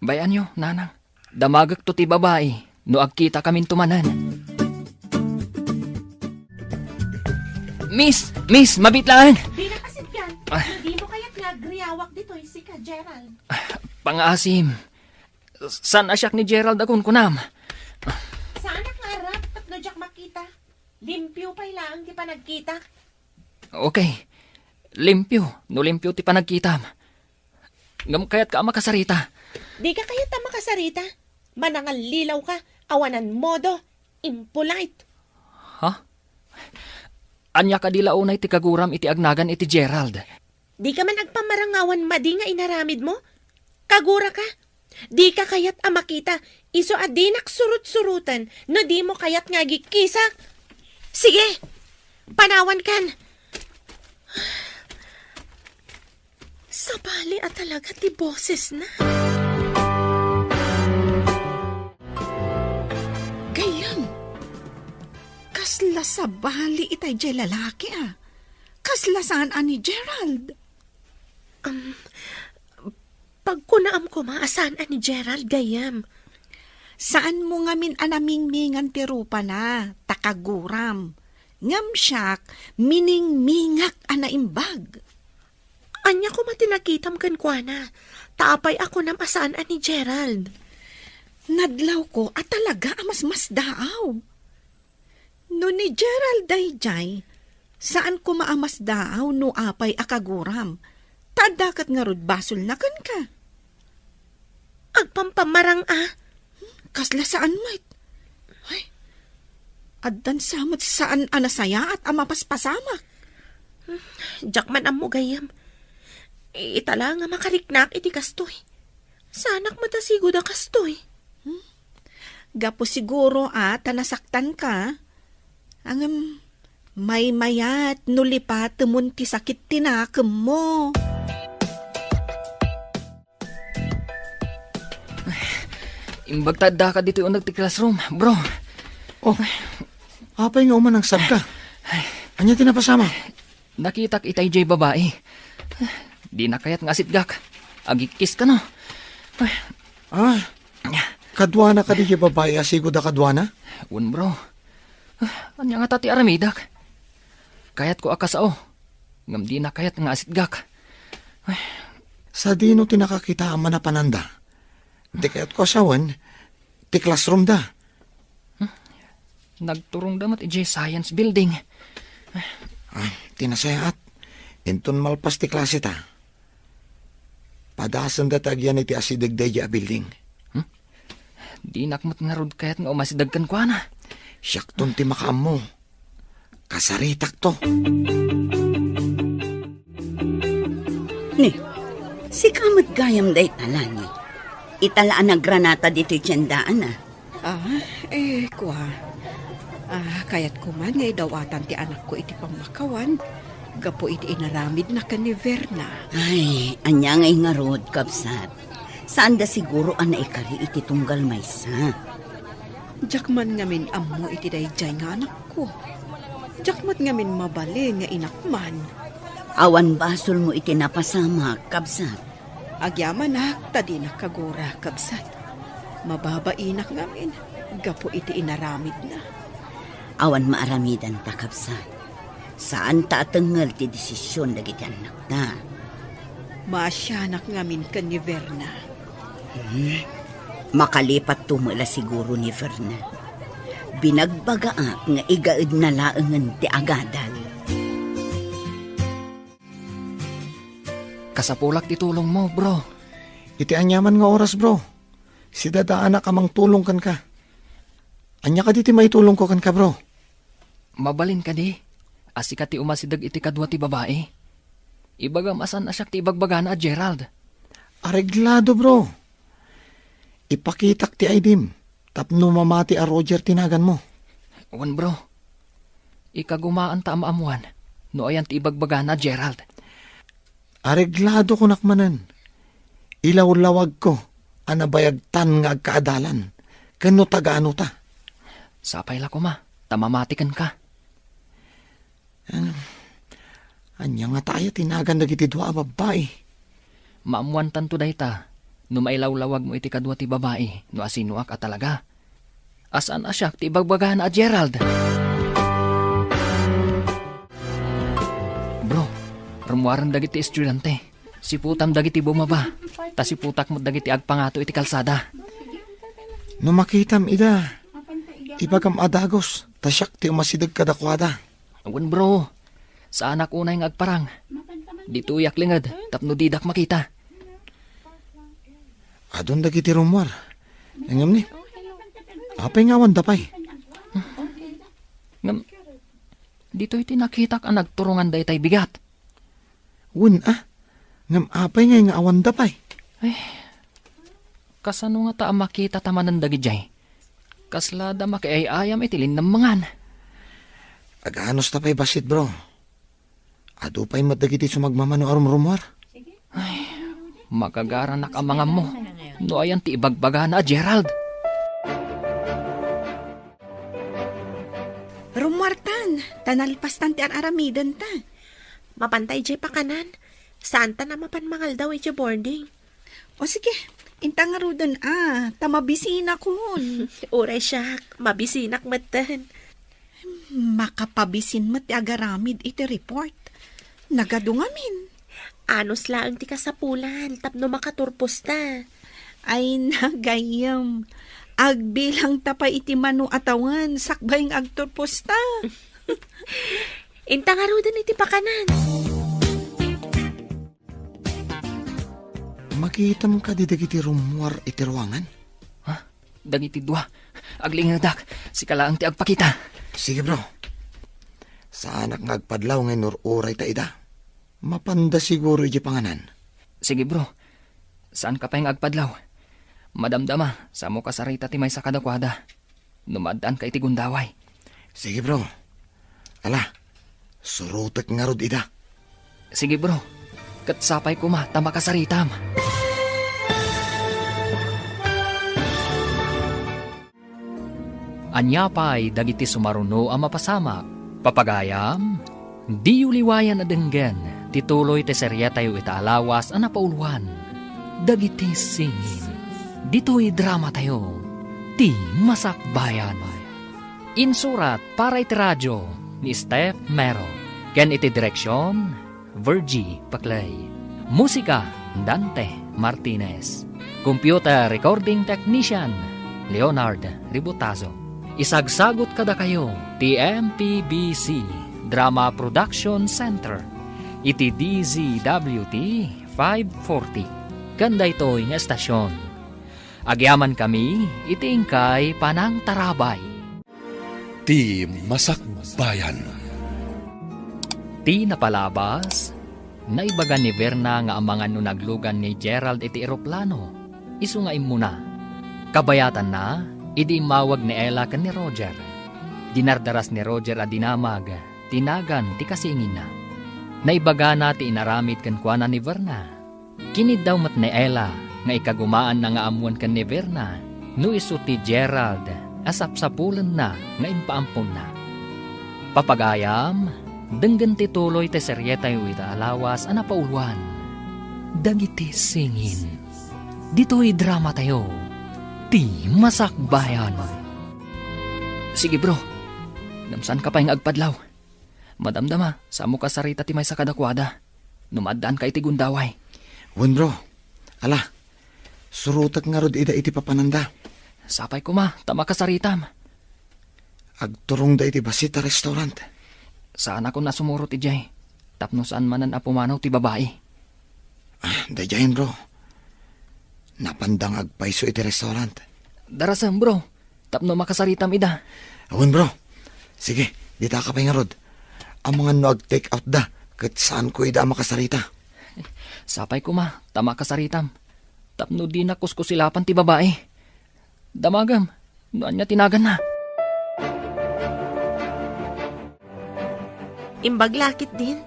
bayan nyo, nanang. Damagak to ti babae. No agkita kamin tumanan. Miss, mabitlaan. Di na kasit yan. Hindi mo kaya't nagriawak dito si ka, Gerald. Pang-asim. San asyak ni Gerald akong kunam? Saan ang harap at no jak makita? Limpyo pa ilang di pa nagkita. Okay. Limpyo. No limpyo ti pa nagkitam. Ngam kaya't ka makasarita. Di ka kaya't makasarita. Manangal lilaw ka. Awanan modo. Impolite. Ha? Anya ka dila unay ti kaguram iti agnagan iti Gerald. Di ka man agpamarangawan madi nga inaramid mo? Kagura ka? Di ka kayat makita. Iso adinak surut-surutan. No di mo kayat nga gikisak. Sige, panawan kan. Sabali at talaga ti boses na. Gayam. Kasla sa bali itay jay lalaki Kasla saan ani Gerald? Pagkunaam ko maasan ani Gerald gayam. Saan mo ngamin anamingmingan ti rupa na, takaguram. Ngam siyak, mining-mingak anaimbag. Anya ko matinakitam kan kwa na. Taapay ako nam asaan ani Gerald. Nadlaw ko at talaga amas-mas daaw. No ni Gerald dayjay, saan ko maamas daaw no apay akaguram? Tadakat nga rod basol na kan ka. Agpampamarang Kasla saan mait? Ay, addan samot saan anasaya at amapaspasamak. Jakman amo gayam. Itala nga makariknak iti kastoy. Sanak matasigod a kastoy. Gapo siguro tanasaktan ka. Ang may mayat nulipat tumunti sakit tinakam mo. Imbagtada ka dito yung nagti classroom, bro. Oh, apay nga uman ang sab ka. Anya tinapasama? Nakitak itay jay babae. Di na kayat nga sitgak. Agikis ka no. Kadwana ka di jay babae asigod a kadwana? Un bro. Anya nga tati aramidak. Kayat ko akasao. Ngam di na kayat nga sitgak. Sa dino tinakakita ang manapananda. Di kayat ko asawan, ti classroom da. Nagturong damat iti science building. Tinasayaat. Inton malpas ti klase ta. Padasan da tagyan iti asidagday a building. Di nakmat nga rod kayat nga umasidagkan ko na. Siyakton ti makaam mo. Kasaritak to. Ni, si kamot gayam day talani. Italaan na granata dito tiyandaan Kayat ko man ngay dawatan ti anak ko iti pamakawan. Gapo iti inaramid na ka ni Verna. Ay, anya ngay nga rod, kabsat. Saan da siguro ikari iti tunggal maysa? Jakman ngamin amo iti dayjay nga anak ko. Jakmat ngamin mabali nga inakman. Awan basol mo iti napasama, kabsat. Agyaman tadi nakagura, kabsat. Mababainak ngamin, gapo iti inaramid na. Awan maaramidan ta, kabsat. Saan ta atengal ti desisyon dagiti anak na? Maasyanak ngamin ka ni Verna. Makalipat tumala siguro ni Verna. Binagbagaak nga igaid na laengan ti agadal. Kasapulak ti tulong mo, bro. Iti anyaman nga oras, bro. Si dadaan na kamang tulong kan ka. Anya ka diti may tulong ko kan ka, bro. Mabalin ka di. Asika ti umasidag iti kadwa ti babae. Ibagam asan asyak ti ibagbaga na Gerald. Areglado, bro. Ipakitak ti Aidim. Tapno mamati a Roger tinagan mo. Wan bro, ikagumaan ta amaamuan. No ayan ti ibagbaga na Gerald. Areglado ko nakmanan. Ilaw-lawag ko. Anabayagtan nga agkaadalan. Kano tagaano ta? Sapay la ko ma, tamamatikan ka. Anya nga tayo tinagan na gitidwa a babae. Maamuan tanto day ta. No mailaw-lawag mo iti kadwa ti babae. No asinuak at talaga. Asan asyak ti ibagbaga na Gerald? Bro, rumuaran dagiti estudyante. Siputam dagiti bumaba. Ta siputak mo dagiti agpangato iti kalsada. No makitam ida. Ibagam adagos. Tasyak ti umasidag kadakwada. Awan bro, sa anak unay ng agparang. Dito uyak lingad, tapno didak makita. Adon dagiti rumuar. Ngam ni. Apay nga wan dapay. Ngam, dito iti nakitak ang nagturungan day tay bigat. Ngam apay nga awan dapay. Ay, kasano nga ta makita tamanan dagi jay. Kaslada makiayayam itilin ng mangan. Aganos tapay basit bro. Ado pa'y madagiti sumagmamano arum rumor. Ay, makagaranak ang mga mo. No ayan ti ibagbaga na Gerald. Rumwartan, tanalpastan ti aramidan ta. Mapantay jay pa kanan. Saan ta na mapanmangal daw iti boarding? O sige, intang nga rudan tamabisina kun. Uray siya, mabisinak matan. Makapabisin mo ti agaramid iti report. Nagadungamin. Anos laang ti kasapulan, tapno makaturpos ta. Ay nagayam. Agbilang tapay iti manu atawan, sakbayng agturpos ta. Intang nga rudan iti pakanan. Makitam ka di dagiti rumuar iti ruangan? Ha? Dagiti dua. Aglingadak. Sikalaang ti agpakita. Sige bro. Sa anak nga agpadlaw ngay nururay ta ida. Mapanda siguro iti panganan. Sige bro. Saan ka pa yung agpadlaw? Madamdama, sa mo kasarita ti may sa kadakwada. Numadaan ka iti gundaway. Sige bro. Ala, surutek nga rod ida. Sige bro. Katsapay ko ma, tama kasaritam. Anyapay dagiti sumaruno ang mapasamak. Papagayam, di uliwayan na denggen, tituloy te serya tayo itaalawas ang napauluan. Dagiti singin, dito'y drama tayo, ti masakbayan. Insurat para iti radyo ni Steph Mero. Ken iti direksyon, Virgie Paclay. Musika, Dante Martinez. Computer Recording Technician, Leonard Ributazo. Isagsagot kada kayo, TMPBC Drama Production Center. Iti DZWT 540. Ganda ito'y nga estasyon. Agyaman kami, itiingkay panang tarabay. Ti Masakbayan. Ti napalabas, naibagan ni Verna nga amangan no naglugan ni Gerald iti eroplano. Isu nga imuna. Kabayatan na, idi mawag ni Ella kan ni Roger. Dinardaras ni Roger a dinamag, tinagan ti kasingin na. Naibaga na ti inaramid kan kuana ni Verna. Kinid daw mat ni Ella, nga ikagumaan na nga amuan kan ni Verna, no isu ti Gerald, asapsapulan na nga impaampon na. Papagayam, denggan ti tuloy ti seryeta yu ita alawas a napauluan. Dagiti singin, dito'y drama tayo. Ti masakbayan. Sige bro, namsan ka pa yung agpadlaw. Madamdama, sa mo kasarita ti may sa kadakwada. Numadaan ka iti gundaway. Wan bro, ala, surutak nga rod ida iti papananda. Sapay ko ma, tama kasaritam. Agturong da iti basita restaurant. Saan ako nasumuro ti Jay? Tapno saan manan apumanaw ti babae. Da jayin bro. Napandang agpaiso iti restaurant. Darasam bro, tapno makasaritam ida. Awan bro, sige, dita ka pa nga rod. Ang mga no ag-take out da, kat saan ko ida makasarita. Sapay ko ma, tama kasaritam. Tapno di na kuskusilapan ti babae. Damagam, noan niya tinagan na. Imbaglakit din.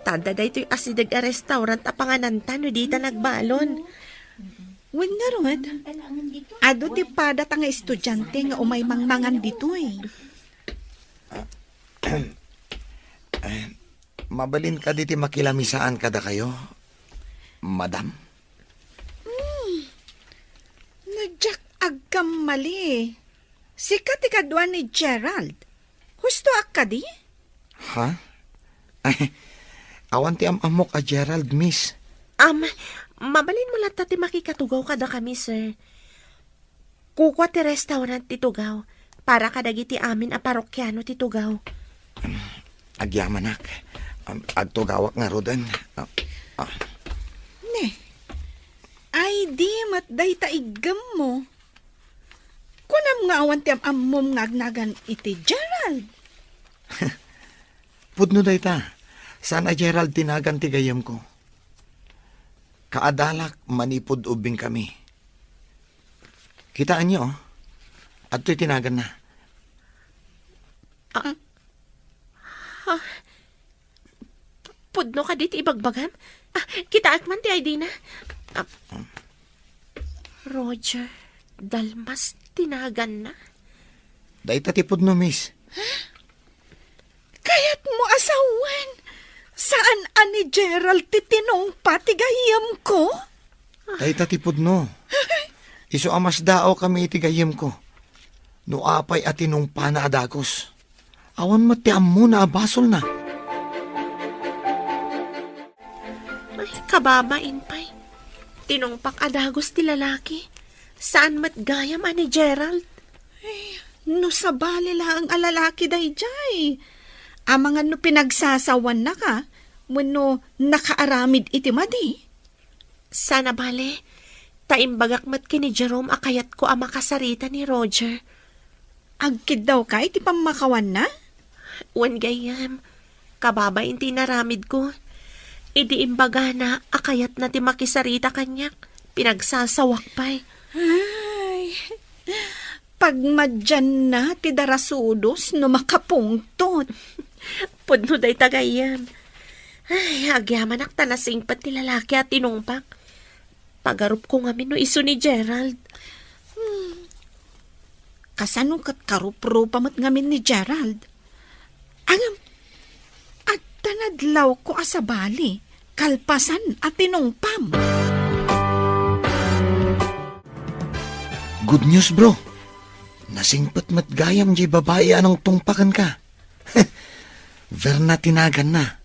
Tada da ito'y asidag a restaurant a pangananta no di ta nagbalon. Wen nga rod, ado ti padat nga estudyante nga umay mangmangan dito eh. Mabalin ka diti makilamisaan kada kayo, madam? Nadyak agkam mali. Sikat ikadwa ni Gerald. Husto akka di? Ha? Ay, awan ti amok a Gerald, miss. Mabalin mo lang ti makikatugaw kada kami, sir. Kukwa ti restaurant ti tugaw para kadagiti amin a parokyano ti tugaw. Agyamanak. Agtugawak nga rodan. Ne, ay di matday taigam mo. Kunam nga awan ti amom ngagnagan iti Gerald. Pudno day ta. Sana Gerald tinagan ti gayam ko. Kaadalak manipod ubing kami. Kitaan niyo, at to'y tinagan na. Pudno ka dito ibagbagam? Kitaat man ti ID na. Roger, dalmas tinagan na. Day ta ti pudno, miss. Kaya't mo asawan. Saan ani Gerald titinong patigayam ko? Day ta ti pudno. Iso amas dao kami itigayam ko. No apay at tinungpa na adagos. Awan matiam mo na abasol na. Ay, kababain pa'y. Tinungpak adagos ti lalaki. Saan matgayam ani Gerald? Ay, no sabali lang ang alalaki day jay. Amangan no pinagsasawan na ka, no nakaaramid iti madi. Sana bale, taimbagak mat kini Jerome akayat ko ang makasarita ni Roger. Agkid daw ka, iti pamakawan na? Wan gayam, kababain ti naramid ko. Idi imbaga na akayat na ti makisarita kanyak, pinagsasawak pa'y. Ay, pagmadyan na ti darasudos no makapungtot. Pudno day tagayan. Ay, agyaman ak tanasing pat ti lalaki at tinungpak. Pagarup ko nga no iso ni Gerald. Kasano kat karup-rupa mat ngamin ni Gerald? Angam, at tanadlaw ko asabali, kalpasan at tinungpam. Good news, bro. Nasingpat matgayam di babae anong tungpakan ka. Verna tinagan na.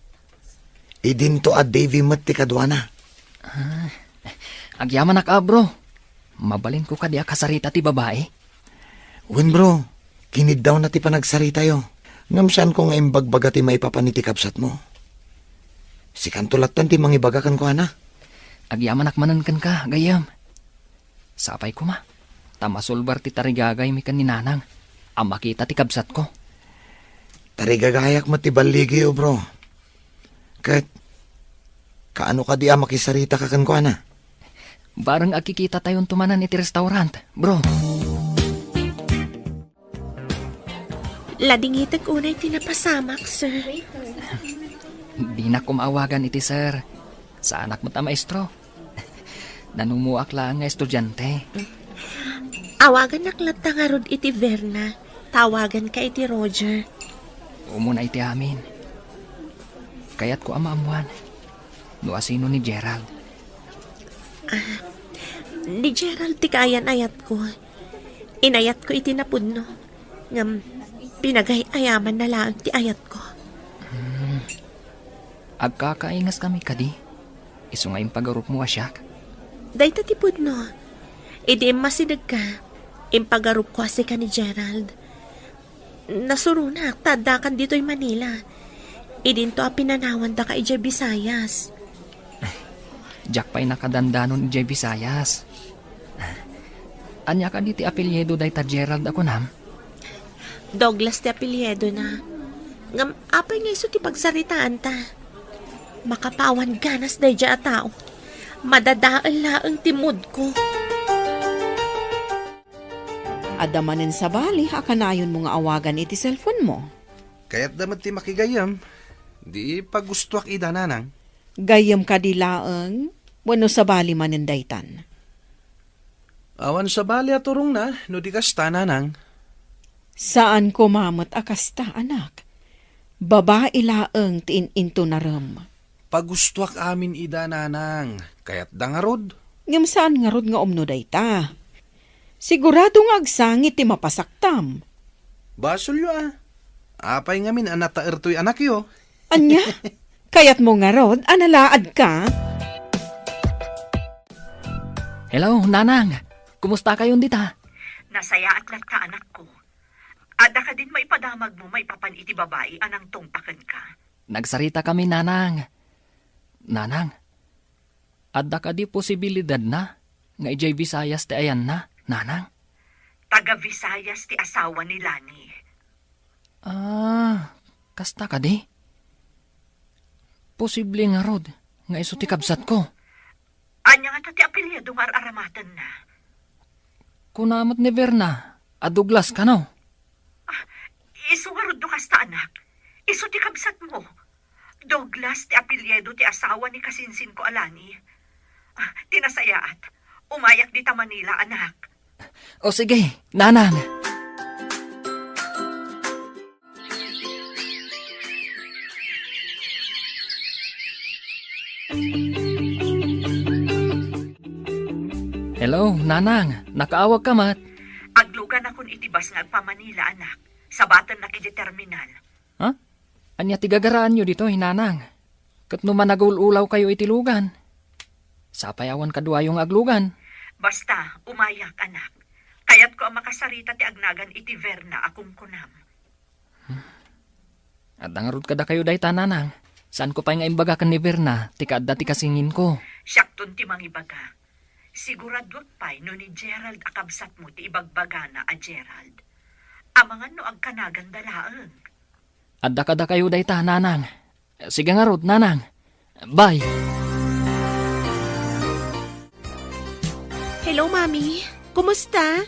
Idin to at Davy mat ti kadwa na. Agyaman na ka, bro. Mabalin ko ka di kasarita ti babae. Wen, bro. Kinid daw na ti panagsarita yo. Ngamsan ko nga imbagbaga ti maipapaniti kapsat mo. Si kantulatan ti mangibagakan ko, ana. Agyaman akmanan kan ka, gayam. Sapay ko ma. Tamasulbar ti tarigagay mi kan ninanang. Ang makita ti kabsat ko. Tarigagayak mo ti baligi, bro. Kat, kaano ka di makisarita ka kan ko, ana? Barang akikita tayon tumanan iti restaurant, bro. Ladingitag unay tinapasamak, sir. Di na kumawagan iti sir. Sa anak mo ta maestro. Nanumuak lang nga estudyante. Awagan naklata nga rod iti Verna. Tawagan ka iti Roger. Umuna iti amin. Kaya't ko amaamuan. No asino ni Gerald. Ni Gerald ti kaayan-ayat ko. Inayat ko iti napudno. Ngam pinagayaman na lang ti ayat ko. Agkakaingas kami kadi. Iso nga impagarup mo asyak. Dahita ti pudno. Idi masidag ka. Impagarup ko asi ka ni Gerald. Nasurunak, tadakan dito'y Manila. Idinto a pinanawan da ka ijay Visayas. Jack pa'y nakadandanon ijay Visayas. Anya ka diti apelyedo day ta Gerald ako nam? Douglas ti apelyedo na. Ngam apay nga iso ti pagsaritaan ta. Makapawan ganas day dya a tao. Madadaan laang timod ko. Adamanin sa bali, akanayon mo nga awagan iti cellphone mo. Kaya't damat ti makigayam. Di pagustuak ida nanang. Gayam ka di laeng, wano sa bali manin daytan. Awan sa bali aturong na, no di kasta nanang. Saan ko mamot akasta, anak? Babae laeng tiin into naram. Pagustuak amin ida nanang, kaya't dangarod. Ngam saan nga rod nga umno dayta? Sigurado nga agsangit ti mapasaktam. Basul yo Apay ngamin anata ertoy anak yo. Anya? Kayat mo nga rod, analaad ka? Hello, nanang. Kumusta kayo dita? Nasaya at lat ka, anak ko. Ada ka din maipadamag mo, maipapan iti babae, anang tungpakan ka. Nagsarita kami, nanang. Nanang, ada ka di posibilidad na nga ijay Visayas ti ayan na, nanang? Taga Visayas ti asawa ni Lani. Kasta ka di? Posible nga rod, nga iso ti kabsat ko. Anya nga ti apelyado nga aramatan na. Kunamat ni Verna, Douglas ka no? Iso nga rod do kasta, anak. Iso ti kabsat mo. Douglas ti apelyado ti asawa ni kasinsin ko Alani. Tinasayaat. Umayak di ta Manila, anak. O sige, nanang. Hello, nanang. Nakaawag ka mat. Aglugan akong itibas nga pa Manila, anak. Sabatan na kiti terminal. Ha? Anya tigagaraan nyo dito, hinanang. Kat naman nagululaw kayo itilugan. Sapayawan kadwa yung aglugan. Basta, umayak, anak. Kayat ko ang makasarita ti agnagan iti Verna akong kunam. At nangarod kada kayo day tananang. Saan ko pa nga imbaga kan ni Verna, tikadda ti kasingin ko. Siyakton ti mangibaga. Siguradot pa'y no ni Gerald akabsat mo ti ibagbaga na a Gerald. Amangan no agkanagan dalaang. Adda kada kayo day tananang. Sige nga rod, nanang. Bye. Hello, Mami. Kumusta?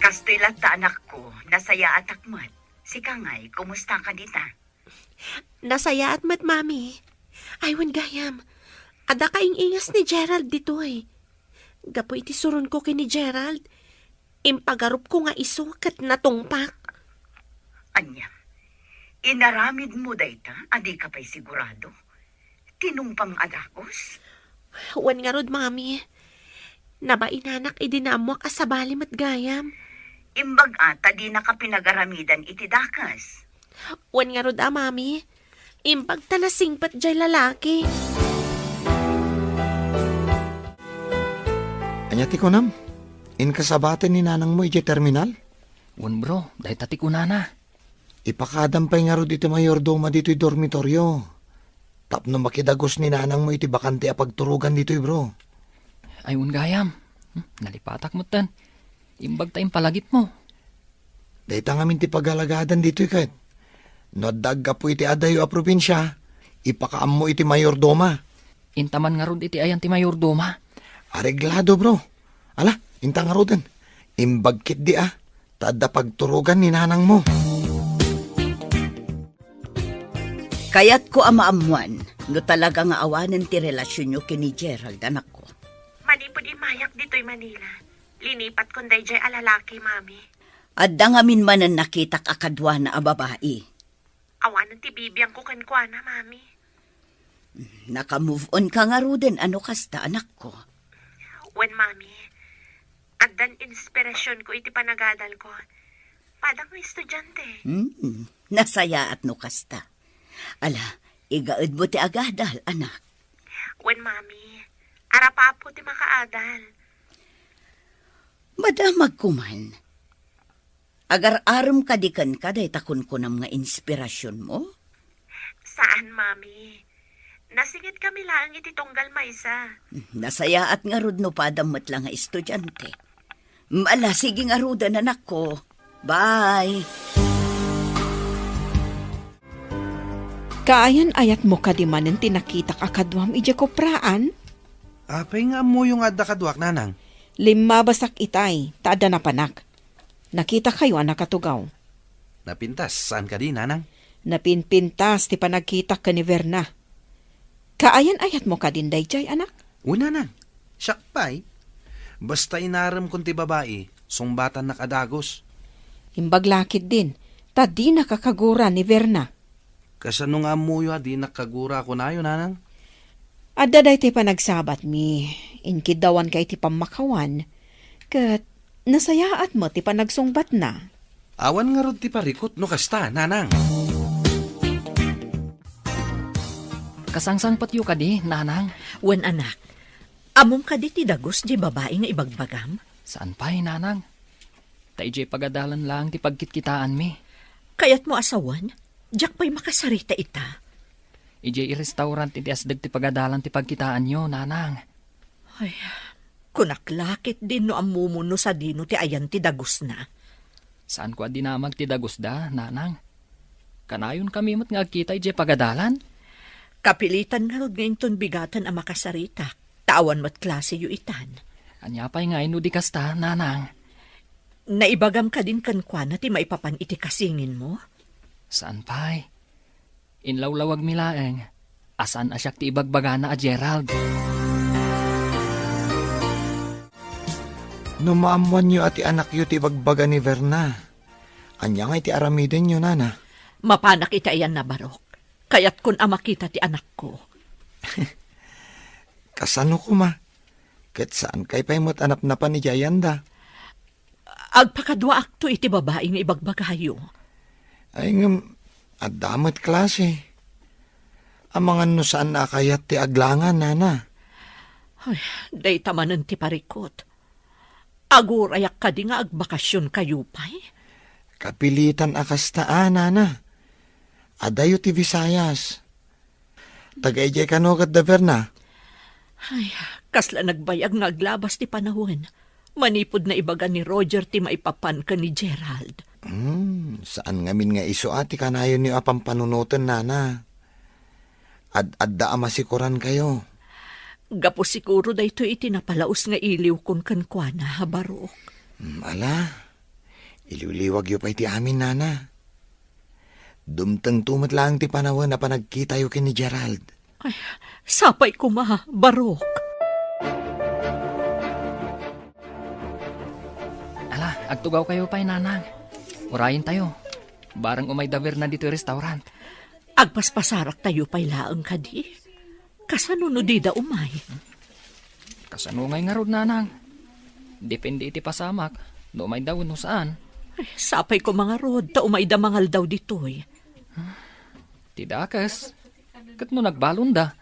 Kastoy ta anak ko, nasaya at akmat. Si Kangay, kumusta ka dita? Nasaya at mat, Mami. Aywan gayam. Ada kaing ingas ni Gerald dito eh. Gapo iti suron ko kini Gerald. Impagarup ko nga iso kat natungpak. Anya, inaramid mo dayta, adi ka pa'y sigurado. Tinumpang adakos? Wan nga rod, Mami. Nabainanak idinamwak asabali mat gayam. Imbag ata di nakapinagaramidan iti dakas. Wan nga rod, Mami. Imbag talasing pat jay lalaki. Anya ti kunam, inkasabaten ni nanang mo iti terminal? Wan bro, dahi tati ko nana. Ipakadampay nga ro dito mayordoma dito yung dormitoryo. Tapno makidagos ni nanang mo iti bakante a pagturugan dito bro. Ayun gayam. Nalipatak mo tan. Imbag tayong palagip mo. Dahi tangamin ti pagalagadan dito kahit. No dagga po iti adayo a probinsya. Ipakaam mo iti mayordoma. Intaman nga ron iti ayan ti mayordoma. Areglado bro. Ala, intang nga ro din. Imbagkit di Tada pagturugan ni nanang mo. Kayat ko amaamuan, no talaga nga awanan ti relasyon nyo kini Gerald, anak ko. Manipod imayak dito'y Manila. Linipat kon day jay alalaki, Mami. Adda nga minmanan nakitak akadwa na a babae. Awanan ti bibiyang ko kankwana, Mami. Naka-move on ka nga ro din, ano kasta, anak ko? Wen, Mami. Addan inspirasyon ko iti panagadal ko. Padang may estudyante. Nasaya at no kasta. Ala, igaad mo ti agadal, anak. Wen, Mami. Arapapo ti makaadal. Madamag kuman. Agar-aram kadikan ka day takon kunam nga inspirasyon mo? Saan, Mami? Nasingit kami lang iti tunggal maysa. Nasaya at nga rod no padamot lang nga estudyante. Ala, sige nga rodan, anak ko. Bye! Kaayan ayat mo kadimanen tinakitak akadwam ija kopraan? Apay nga mo yung adda kadwak, nanang. 5 basak itay, taada na panak. Nakita kayo anak katugaw. Napintas, saan ka di, nanang? Napinpintas ti panagkita ka ni Verna. Kaayan-ayat mo ka din dayjay, anak? Una nang, siyak pa'y. Basta inaram kung ti babae, sungbatan na kadagos. Imbaglakid din, ta di nakakagura ni Verna. Kasano nga mo yung di nakagura ko na yun, nanang? Adda day ti panagsabat mi, inkidawan kay ti pamakawan, kat nasayaat mo ti panagsungbat na. Awan nga rod ti parikot no kasta, nanang. Kasangsang patyo ka di, nanang. Wen anak, amom ka di ti dagos di babae nga ibagbagam? Saan pa'y, nanang? Taijay pagadalan lang ti pagkitkitaan mi. Kayat mo asawan, jak pa'y makasarita ita. Ijay i-restaurant iti asdag ti pagadalan ti pagkitaan nyo, nanang. Ay, kunaklakit din no amumuno sa dino ti ayan ti dagos na. Saan ko dinamag ti dagos da, nanang? Kanayon kami mat nga agkita ijay pagadalan? Kapilitan nga rod ngayon ton bigatan ang makasarita. Tawan mat klase yu itan. Anya pa'y nga ino di kasta, nanang. Naibagam ka din kankwana ti maipapan iti kasingin mo? Saan pa'y? Inlawlawag milaeng. Asan asyak ti ibagbagana a Gerald? Numaamuan nyo at anak yu ti bagbaga ni Verna. Anya nga iti aramiden nyo, nana. Mapanak iti ayan na barok. Kaya't kun amakita ti anak ko. Kasano ko ma? Ket saan kay pa'y mo't anap na pa ni Jayanda? Agpakadwa akto iti babae nga ibagbagayo. Ay ngam, adamot klase. Amangan no saan na kayat ti aglangan, nana. Ay, day tamanan ti parikot. Agurayak ka di nga agbakasyon kayo pa'y? Kapilitan akastaan, nana. Adayo ti Visayas. Tagayjay kanugad da Verna. Ay, kasla nagbayag nga aglabas ti panahon. Manipod na ibaga ni Roger ti maipapan ka ni Gerald. Saan ngamin nga iso ati kanayon ni apang panunutan, nana? Adda amasikuran kayo. Gapo siguro da ito itinapalaos nga iliw kun kankwana, Barok. Ala, iliw-liwag yu pa iti amin, nana. Dumtang tumat lang ti panahon na panagkita yu kin ni Gerald. Ay, sapay ko ma, Barok. Ala, agtugaw kayo pa'y, nanang. Urayin tayo. Barang umay daver na dito restaurant. Agpaspasarak tayo pa'y laang ka di. Kasano no di da umay? Kasano ngay nga rod, nanang. Depende iti pasamak. No umay daw no saan. Ay, sapay ko mga rod, ta umay da mangal daw ditoy. Tidakas. Kat no nagbalon da.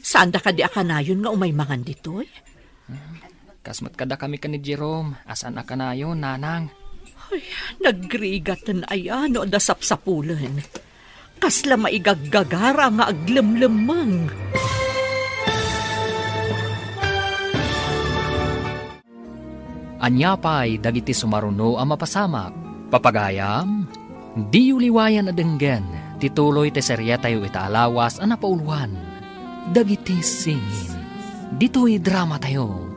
Saan da ka di akanayon nga umay mangan ditoy? Kasmat kada kami ka ni Jerome. Asan akanayon, nanang? Ay, nagrigatan ayan o da sapsapulan. Kasla maigaggagara nga aglemlemang. Anya pa'y dagiti sumaruno ang mapasamak. Papagayam, di uliwayan adenggen. Tituloy te serya tayo itaalawas ang napauluan. Dagiti singin. Dito'y drama tayo.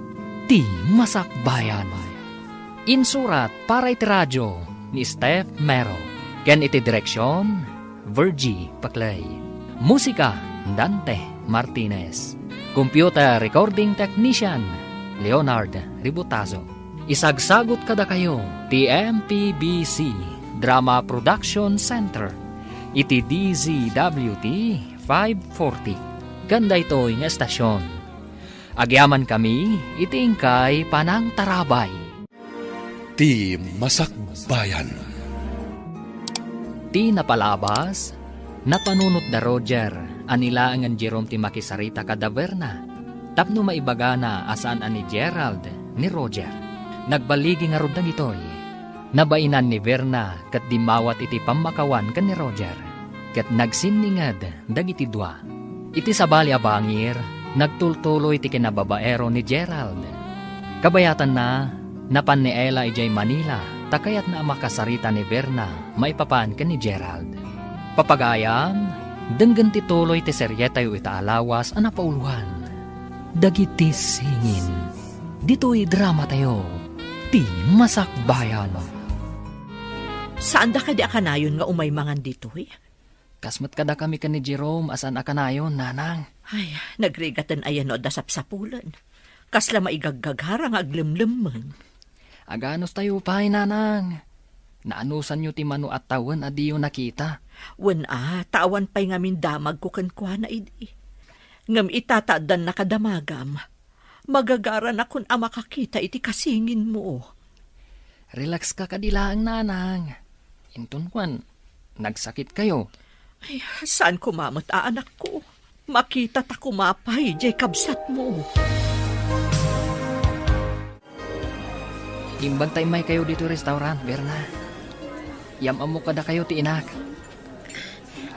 Ti Masakbayan. Insurat para iti radyo ni Steph Mero. Ken iti direksyon, Virgie Paclay. Musika, Dante Martinez. Computer Recording Technician, Leonard Ributazo. Isagsagot kada kayo, TMPBC Drama Production Center. Iti DZWT 540. Ganda ito'y nga estasyon. Agyaman kami, itiingkay Panang Tarabay. Ti Masakbayan. Ti napalabas, napanunot da Roger, anila ang Jerome ti makisarita kada Verna. Tapno maibaga na asaan ani Gerald ni Roger. Nagbaligi nga rod itoy. Nabainan ni Verna kat dimawat iti pamakawan kan ni Roger. Kat nagsiningad dagiti dua. Iti sabali abangir, nagtultuloy ti kinababaero ni Gerald. Kabayatan na, napan ni Ella ijay Manila, takayat na makasarita ni Verna, maipapan ka ni Gerald. Papagayam, denggan tituloy ti seryeta yu itaalawas ang napauluhan. dagiti singin. Dito'y drama tayo, ti masakbayan. Saan da ka di akanayon nga umay mangan dito'y? Kasmat kada kami ka ni Jerome, asan akanayon, nanang. Ay, nagrigatan ayan o dasapsapulan. Kasla maigagagharang aglimlimman. Aganos tayo pa'y, nanang. Naanusan nyo ti mano at tawan adiyo nakita. Wan tawan pa'y ngamin damag ko kankwa na idi. Ngam itataadan na kadamagam. Magagaran akon makakita iti kasingin mo. Relax ka kadilaang, nanang. Inton kwan, nagsakit kayo. Ay, saan kumamot anak ko? Makita ta kumapay, Jacobsat mo. Imbag tayo may kayo dito restaurant, Berna. Yamam mo kada kayo ti inak.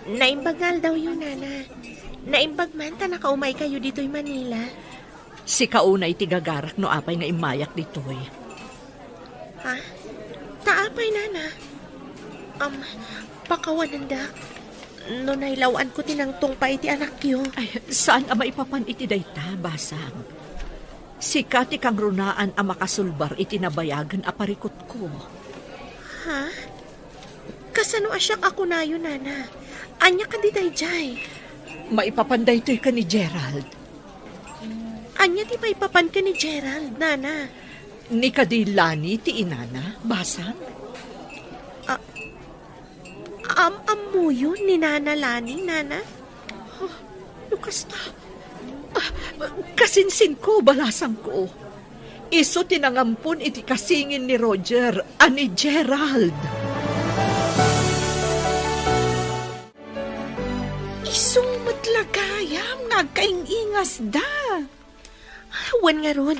Naimbagal daw yun, nana. Naimbag man ta nakaumay kayo dito'y Manila. Si kaunay ti gagarak no apay nga imayak dito'y. Ha? Taapay, nana. Pakawananda. No nailawan ko tinangtong pa iti anak yo. Ay, saan ama ipapan iti dayta, basang? Sika ti kang runaan makasulbar iti nabayagan aparikot ko. Ha? Kasano asyak ako na yun, nana? Anya ka di dayjay? Maipapanday to'y ka ni Gerald. Anya ti maipapan ka ni Gerald, nana? Ni kadilani ti inana, basang? Mo yun ni Nana Lani, nana? Lukas ta. Kasinsin ko, balasang ko. Iso tinangampun iti kasingin ni Roger, ani Gerald. Iso matlagayam, nagkaingingas da. Wan nga ron.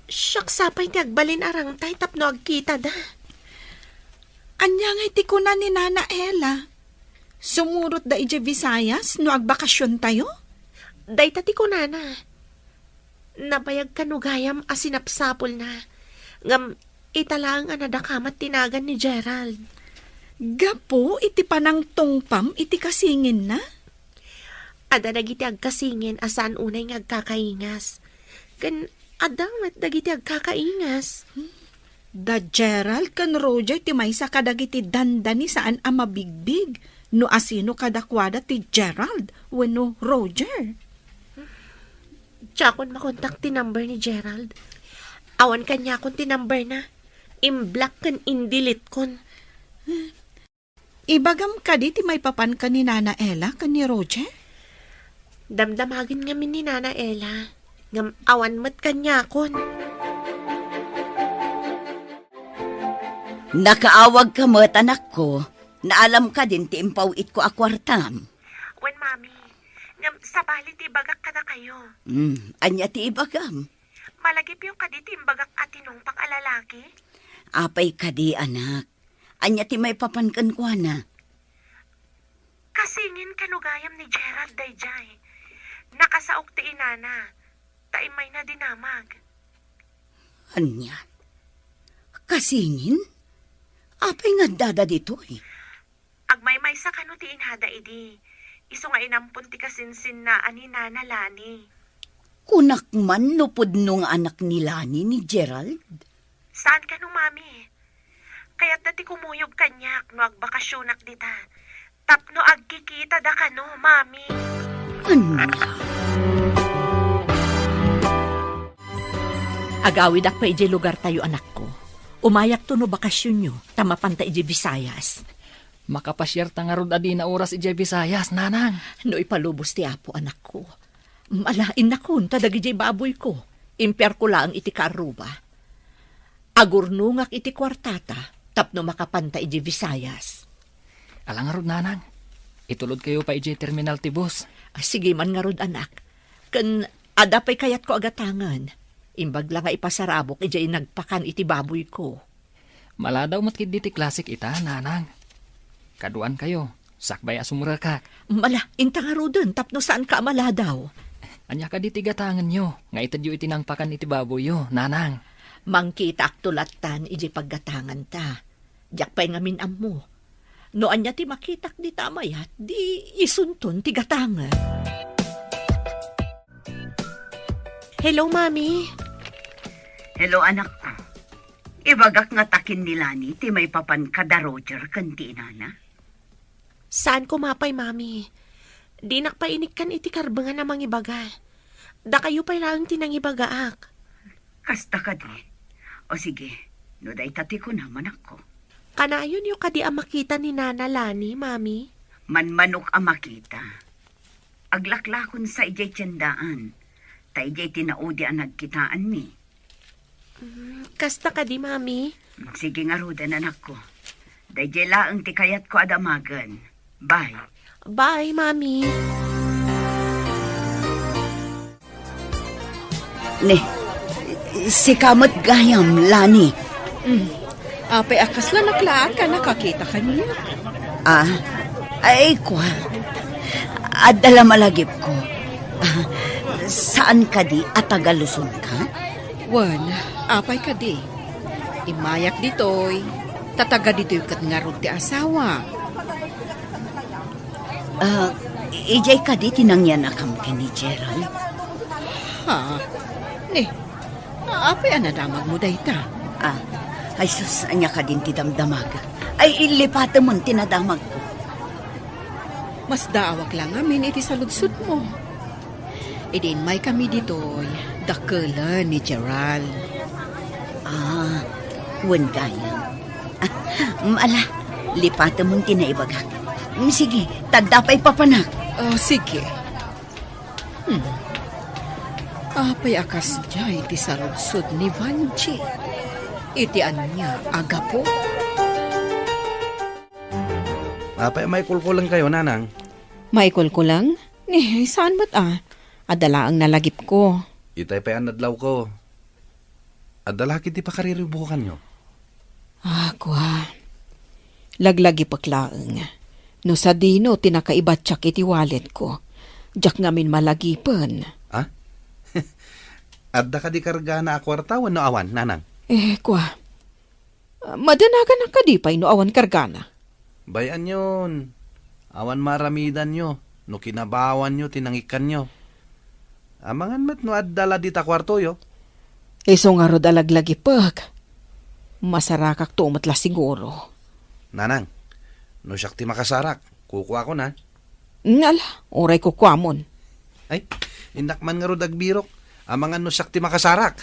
Siyaksapay ti agbalin arang tay tapno agkita da. Anya nga iti ko na ni Nana Ella. Sumurot da ije Visayas no agbakasyon tayo? Day tati ko, nana. Nabayag kanugayam asinapsapol na. Ngam italang anadakamat tinagan ni Gerald. Gapo, iti panang tungpam, iti kasingin na? Ada dagiti agkasingin asan unay nga agkakaingas. Kan adamat dagiti agkakaingas. Da Gerald kan Roger ti maysa kadagiti dandani saan mabigbig. No asino kadakwada ti Gerald wenno Roger. Tsakon makontak ti number ni Gerald. Awan kanya kon ti number na. Imblock kan indilit kon. Ibagam ka di ti may papan ka ni Nana Ella kan ni Roger? Damdamagin ngamin ni Nana Ella. Ngam awan mat kanya kon. Nakaawag ka mo't anak ko. Naalam ka din ti impawit ko akwartam. Wen, mami. Ngam sabali ti bagak ka na kayo. Anya ti ibagam. Malagip yung kadi ti bagak atinong pang alalaki. Apay kadi anak. Anya ti may papankan ko na. Kasingin kanugayam ni Gerald dayjay. Nakasaok ti inana. Taimay na dinamag. Anya? Kasingin? Apay nga dada dito eh. Agmaymay sa kano ti inhada idi. Iso nga inampun ti kasinsin na ani Nana Lani. Kunak man lupod nung anak ni Lani ni Gerald? Saan ka no, mami? Kaya't dati kumuyog kanyak no agbakasyonak dita. Tapno agkikita da ka no, mami. Anya? Agawid ak pa iji lugar tayo, anak ko. Umayak to no bakasyon nyo, tamapanta iji Visayas. Makapasyar ta nga rod adi na oras iji Visayas, nanang. No ipalubos ti apo, anak ko. Malain na kun, tadag iji baboy ko. Imper ko lang iti karuba. Agurnungak iti kwartata, tapno makapanta iji Visayas. Alang nga rod, nanang. Itulod kayo pa iji terminal ti bus. Sige man nga rod, anak. Kan adapay kayat ko agatangan. Imbag lang nga ipasarabok, ijay nagpakan iti baboy ko. Maladaw matkid diti klasik ita, nanang. Kaduan kayo, sakbay asumura ka. Mala, intangaro dun, tapno saan ka maladaw. Anya ka diti gatangan nyo, nga itadyo iti nangpakan iti baboy yo, nanang. Mangkita ak tulatan, ijay paggatangan ta. Diyak pa'y ngamin mo. No anya ti makitak di tamayat, di isunton ti gatangan. Hello, Mami. Hello, anak ko. Ibagak nga takin nila ni ti may papan kada Roger kanti inana. Saan ko mapay, Mami? Di nakpainik kan iti karbangan namang ibaga. Da kayo pa lang tinangibagaak. Kasta ka di. O sige, no day tati ko naman ako. Kanayon yung kadi ang makita ni Nana Lani, Mami. Manmanok ang makita. Aglaklakon sa ijay tiyandaan. Ta ijay tinaudi ang nagkitaan ni. Kasta ka di, Mami. Sige nga rudan, anak ko. Dayjay laang ti kayat ko adamagan. Bye. Bye, Mami. Ne, si kamot gayam, Lani. Apay akas lang naklaan ka, nakakita ka niya. Ay kwa. Adala malagip ko. Saan ka di at tagaluson ka? Wan, apay ka di. Imayak ditoy. Tataga ditoy kat nga ron ti asawa. Ijay ka di tinangyan akam ka ni Gerald. Ha? Ne, apay anadamag mo dayta. Ay sus, anya ka din ti damdamag. Ay ilipata mo tinadamag ko. Mas daawak lang amin iti saludsud mo. Idin may kami ditoy. Dakelan ni Gerald. Wan gayam. Ala, lipata mo tinaibagak. Sige, tagdapay papanak. Sige. Apay akas jay iti saludsud ni Vanji. Iti anya agapo. Apay may kulkulang kayo, Nanang. May kulkulang? Saan ba't Adala ang nalagip ko. Itay pa yan nadlaw ko. Adala kiti pa kariribukan nyo. Kwa. Laglagi paklaang. No sa dino, tinakaibatsak iti wallet ko. Diyak ngamin malagipan. Adda ka di karga na akwartawan no awan, Nanang? Kwa. Madanagan ang kadipay no awan kargana. Bayan yun. Awan maramidan nyo. No kinabawan nyo, tinangikan nyo. Amangan mat no addala di ta kwarto yo. So nga rod alaglagi pag. Masarakak to matla siguro. Nanang, no siyak ti makasarak. Kukuha ko na. Ngala, oray ko kwamon. Ay, indakman nga rod agbirok. Amangan no siyak ti makasarak.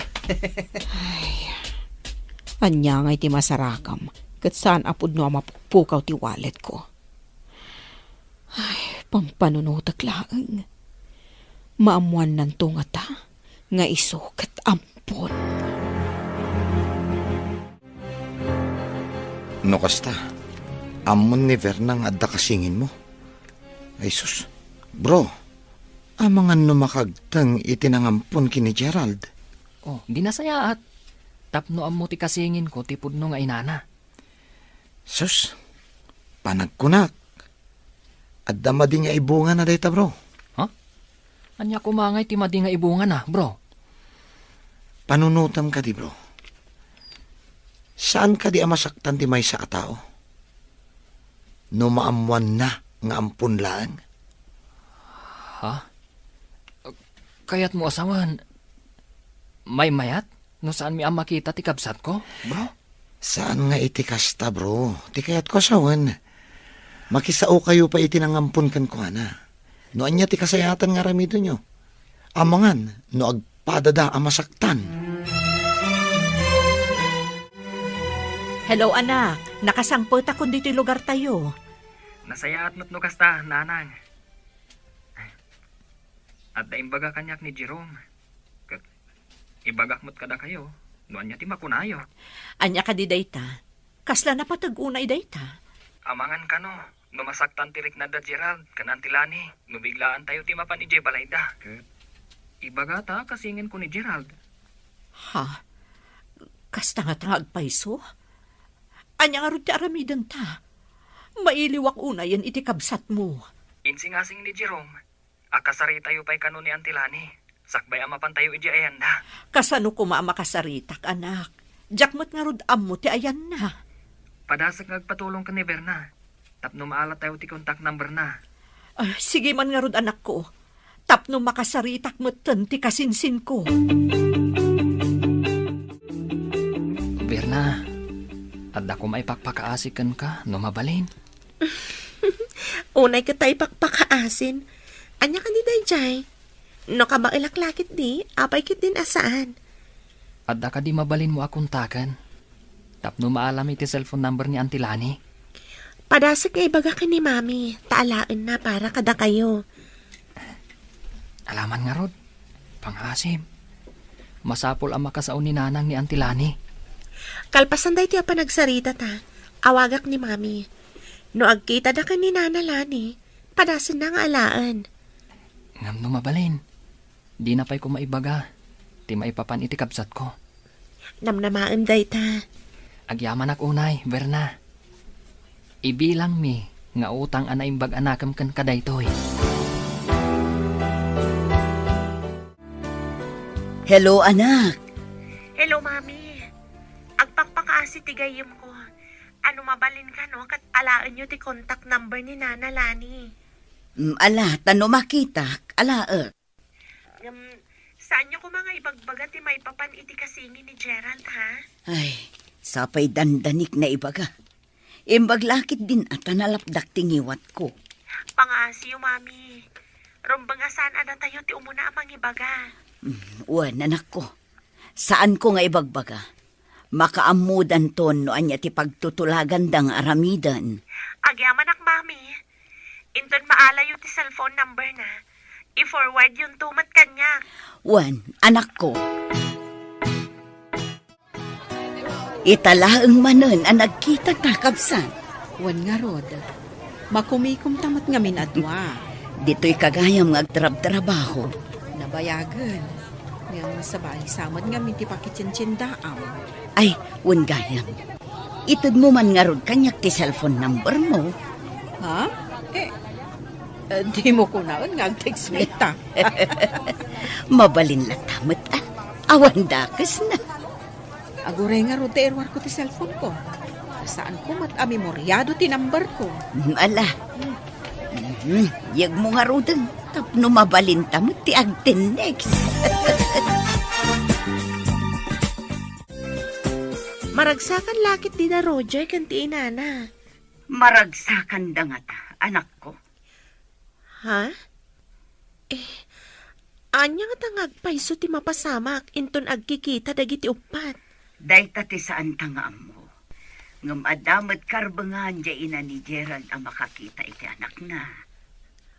Anya nga iti masarakam. Kat saan apod no mapupukaw ti wallet ko. Ay, pampanunutak laang. Maamuan nan to nga ta. Nga iso kat ampon. No kasta, amon ni Vernang adda kasingin mo. Ay sus, bro, amangan no makagtang itinangampon kini Gerald. Di nasaya at tapno am mo ti kasingin ko ti pudno nga inana. Sus, panagkunak. Adda madi nga ibunga na dayta, bro. Anya kumangay ti madi nga ibunga na, bro. Panunutam ka di, bro. Saan ka di amasaktan ti may sa atao? No maamuan na nga ampun lang. Kayat mo asawan, may mayat? No saan mi ang makita ti kabsat ko, bro? Saan nga iti kasta, bro? Ti kayat ko asawan. Makisao kayo pa itinangampun kan ko, ana. No anya ti kasayatan nga ramido nyo. Amangan, no agpadada amasaktan. Hello, anak. Nakasangpot ako dito lugar tayo. Nasaya at no kasta, Nanang. At naimbaga kanyak ni Jerome. Ibagak mo't kada kayo. Noan niya ti makunayo. Anya ka di dayta. Kasla na patag-unay dayta. Amangan ka no. Numasaktan tirik na da Gerald. Kanantilani. Nubiglaan tayo ti mapan ni Jay Balayda. Ibaga ta kasingin ko ni Gerald. Kasta nga tangag paiso? Anya nga rin ti aramidan ta. Mailiwak unayan iti kabsat mo. Insingasing ni Jerome. Akasari tayo pa'y kano ni Antilani. Sakbay amapan tayo iji ayanda. Kasano kumamakasaritak, anak. Jakmat nga rod ammo ti ayan na. Padasag nagpatulong ka ni Berna. Tapno maalat tayo ti contact number na. Sige man nga rod, anak ko. Tapno makasaritak mo ti kasinsin ko. Berna, adda ko may pakpakaasikan ka no mabalin. Unay ka tayo pakpakaasin. Anya ka ni Dayjay? No ka ba ilaklakit di? Apay kit din asaan? Adda ka di mabalin mo akong takan. Tapno maalam iti cellphone number ni Auntie Lani. Padasag kay baga ka ni Mami. Taalaan na para kada kayo. Alaman nga rod, pangasim. Masapol ang makasaon ni nanang ni Auntie Lani. Kalpasan day tiya pa nagsarita ta. Awagak ni Mami. No agkita da ka ni Nana Lani, padasin na nga alaan. Ngam no mabalin. Di na pa'y ko maibaga. Di maipapan iti kabsat ko. Namnamaan day ta. Agyaman ak unay, Berna. Ibilang mi, nga utang anaimbag anakam kan kadaytoy. Hello, anak. Hello, Mami. Agpakpakaasi ti gayem ko. Ano mabalin ka, no? Kat alaan nyo ti contact number ni Nana Lani. Ala, tano makita, ala. Saan nyo ko mga ibagbaga ti may papan iti kasingin ni Gerald, ha? Ay, sapay dandanik na ibaga. Imbaglakit din at nalapdak tingiwat ko. Pangasiyo, Mami. Rumbang saan ada tayo ti umuna amang ibaga. Uwan, anak ko. Saan ko nga ibagbaga? Makaamudan ton no anya ti pagtutulagan dang aramidan. Agyaman ak, Mami. Inton maalayo ti cellphone number na. I-forward yung tumat kanya. Uwan, anak ko. Italaang manon ang nagkita takabsan. Wan nga rod, makumikom tamat ngamin adwa. Dito'y kagayam ng agtrab-trabaho. Nabayagan. Ngayon sa bali samad ngamin ti pakitsinsindaam. Ay, wan gayam. Itod mo man nga rod kanyak ti cellphone number mo. Ha? Di mo ko naon nga text me ta. Mabalin lang tamat Awan dakas na. Aguray nga rod erwar ko ti cellphone ko. Saan ko memoryado ti number ko. Ala. Yag mo nga rodan. Tapno mabalin tamat ti agten next. Maragsakan lakit di na Roger kanti inana. Maragsakan da nga ta, anak ko. Ha? Anya nga tangagpaiso ti mapasamak inton agkikita dagiti upat. Dayta ti saan tangaam mo. Ngam adamat karbangan dya ina ni Gerald ang makakita iti anak na.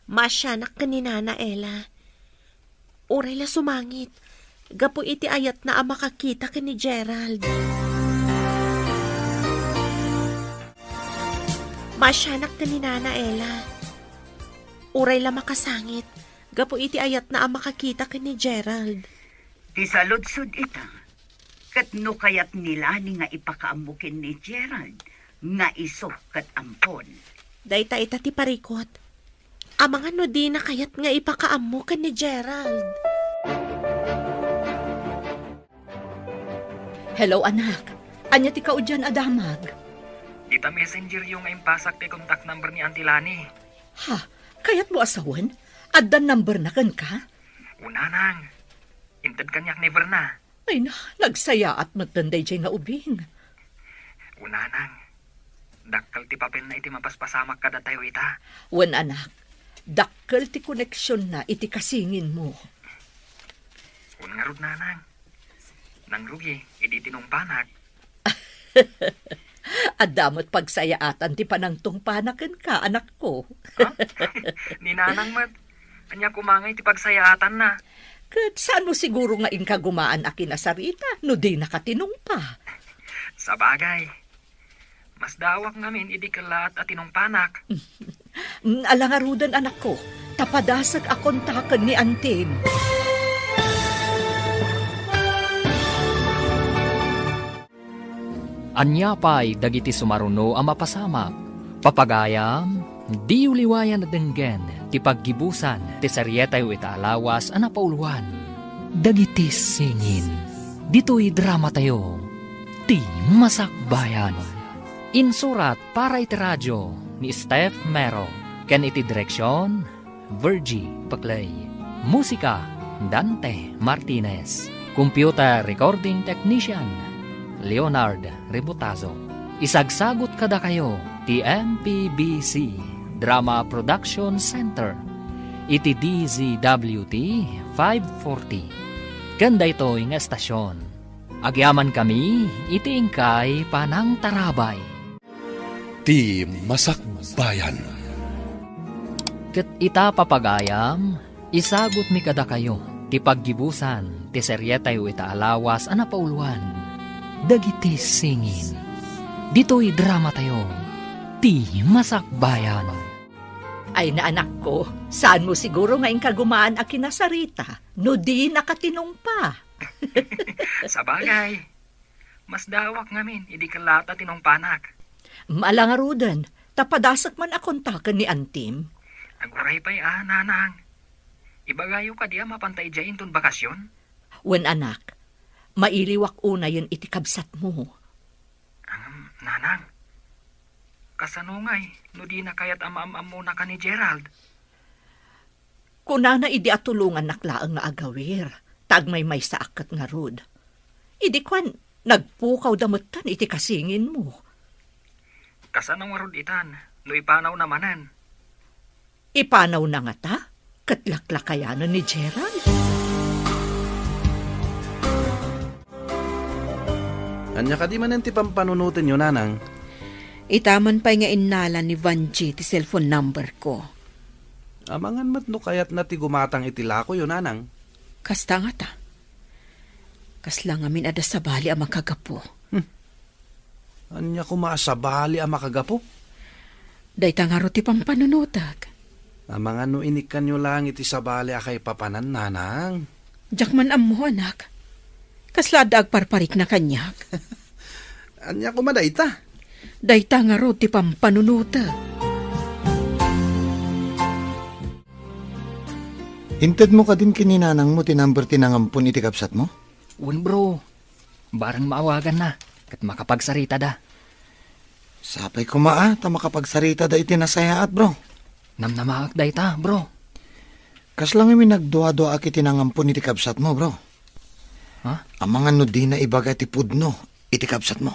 Masyanak ka ni Nana Ella. Uray la sumangit. Gapo iti ayat na ang makakita ka ni Gerald. Masyanak ka ni Nana Ella. Uray la makasangit. Gapo iti ayat na ang makakita ka ni Gerald. Ti saludsud ita. Kat no kayat nila ni nga ipakaamukin ni Gerald. Nga iso kat ampon. Dayta ita ti parikot. Amang ano di na kayat nga ipakaamukan ni Gerald. Hello, anak. Anya ti kaudyan adamag? Dita messenger yung impasak ti contact number ni Auntie Lani. Ha? Kayat mo asawan? Addan number na kan ka? Una nang. Intad kanyak never na. Ay na, nagsaya at magtanday dyan nga ubing. Una nang. Dakkel ti papel na iti mapaspasamak kada tayo ita. Wan anak, dakkel ti koneksyon na iti kasingin mo. Un nga rod na nang. Nang rugi, iti tinungpanak. Adamot pagsayaatan ti panangtong panaken ka, anak ko. Ha? Ni nanang mat. Anya kumangay ti pagsayaatan na. Kat saan mo siguro nga inkagumaan akin na sarita, no di nakatinong pa. Sa bagay. Mas dawak ngamin idikalat at tinungpanak. Alangarudan anak ko, tapadasag akong taken ni Antin. Anya pa'y dagiti sumaruno ang mapasamak. Papagayam, di uliwayan na denggen, ti paggibusan, ti saryetayo itaalawas ang napauluan. Dagiti singin, dito'y drama tayo, ti Masakbayan. Insurat para iti radyo ni Steph Mero, ken iti direksyon, Virgie Paclay. Musika, Dante Martinez. Computer Recording Technician, Leonard Rebutazo. Isagsagot kada kayo, TMPBC, Drama Production Center. Iti DZWT 540. Ganda ito nga estasyon. Agyaman kami, iti ingkay Panang Tarabay. Ti Masakbayan. Ket ita papagayam, isagot mi kada kayo, ti paggibusan, ti seryetay ita alawas, anapauluan, dagiti singin. Dito'y drama tayo, ti Masakbayan. Ay na anak ko, saan mo siguro ngayon kagumaan a kinasarita, no di nakatinong pa. Sa bagay, mas dawak ngamin, idi kalata tinongpanak. Malangarudan, tapadasak man akontakan ni Antim. Aguray pa'y nanang. Ibagayo ka diya mapantay dya intun bakasyon? Wen anak, mailiwak una yun itikabsat mo. Nanang, kasanungay, no di na kaya't ama-am muna ka ni Gerald. Kunana idi atulungan naklaang nga agawir, tagmay may sa akat nga rod. Idi kwan, nagpukaw damutan iti kasingin mo. Kasanong rod itan, no ipanaw namanan. Ipanaw na nga ta? Katlaklakayanan ni Gerald? Anya ka di man ti pampanunutin yun, nanang. Itaman pa'y nga inalan ni Vanji ti cellphone number ko. Amangan mat no kayat na ti gumatang itilako yun, nanang. Kasta nga ta. Kaslang amin ada sa bali ang makagapo. Anya kumaasabali ang makagapo? Dayta nga ro ti pampanunutag. Amangan no inikan nyo lang iti sabali akay papanan, nanang. Diyak man ammo, anak. Kaslada agparparik na kanyak. Anya kumadayta? Dayta nga ro ti pampanunutag. Hinted mo ka din kininanang mo tinamber tinangampun iti kapsat mo? Un bro, barang maawagan na, kat makapagsarita da. Sapay kumaa, ta makapagsarita da iti nasayaat bro. Namnamaak da ita, bro. Kas lang imi nagdua-dua aki tinangampun iti kapsat mo bro. Ha? Amangan no di na ibaga ti pudno iti kapsat mo.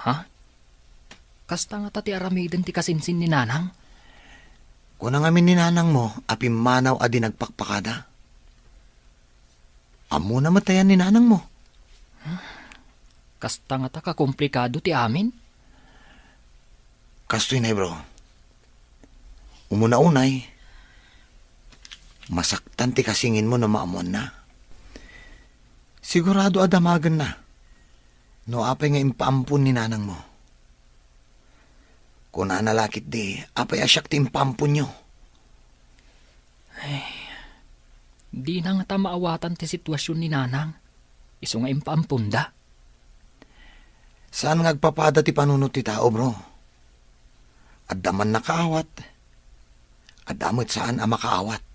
Ha? Kasta nga tati aramiden ti kasinsin ni nanang? Kunang amin ni nanang mo, apim manaw adi nagpakpakada. Amo na matayan ni nanang mo. Kasta nga ta kakomplikado ti amin? Kastoy na bro. Umuna-unay, masaktan ti kasingin mo na maamon na. Sigurado adamagan na. No apay nga impaampun ni nanang mo. Kung nanalakit di, apay asyak ti impaampun nyo. Ay, di na nga ta maawatan ti sitwasyon ni nanang. Iso nga impaampun da. Saan ngagpapada ti panunot ti tao bro? Adaman nakaawat. Adamot saan ang makaawat.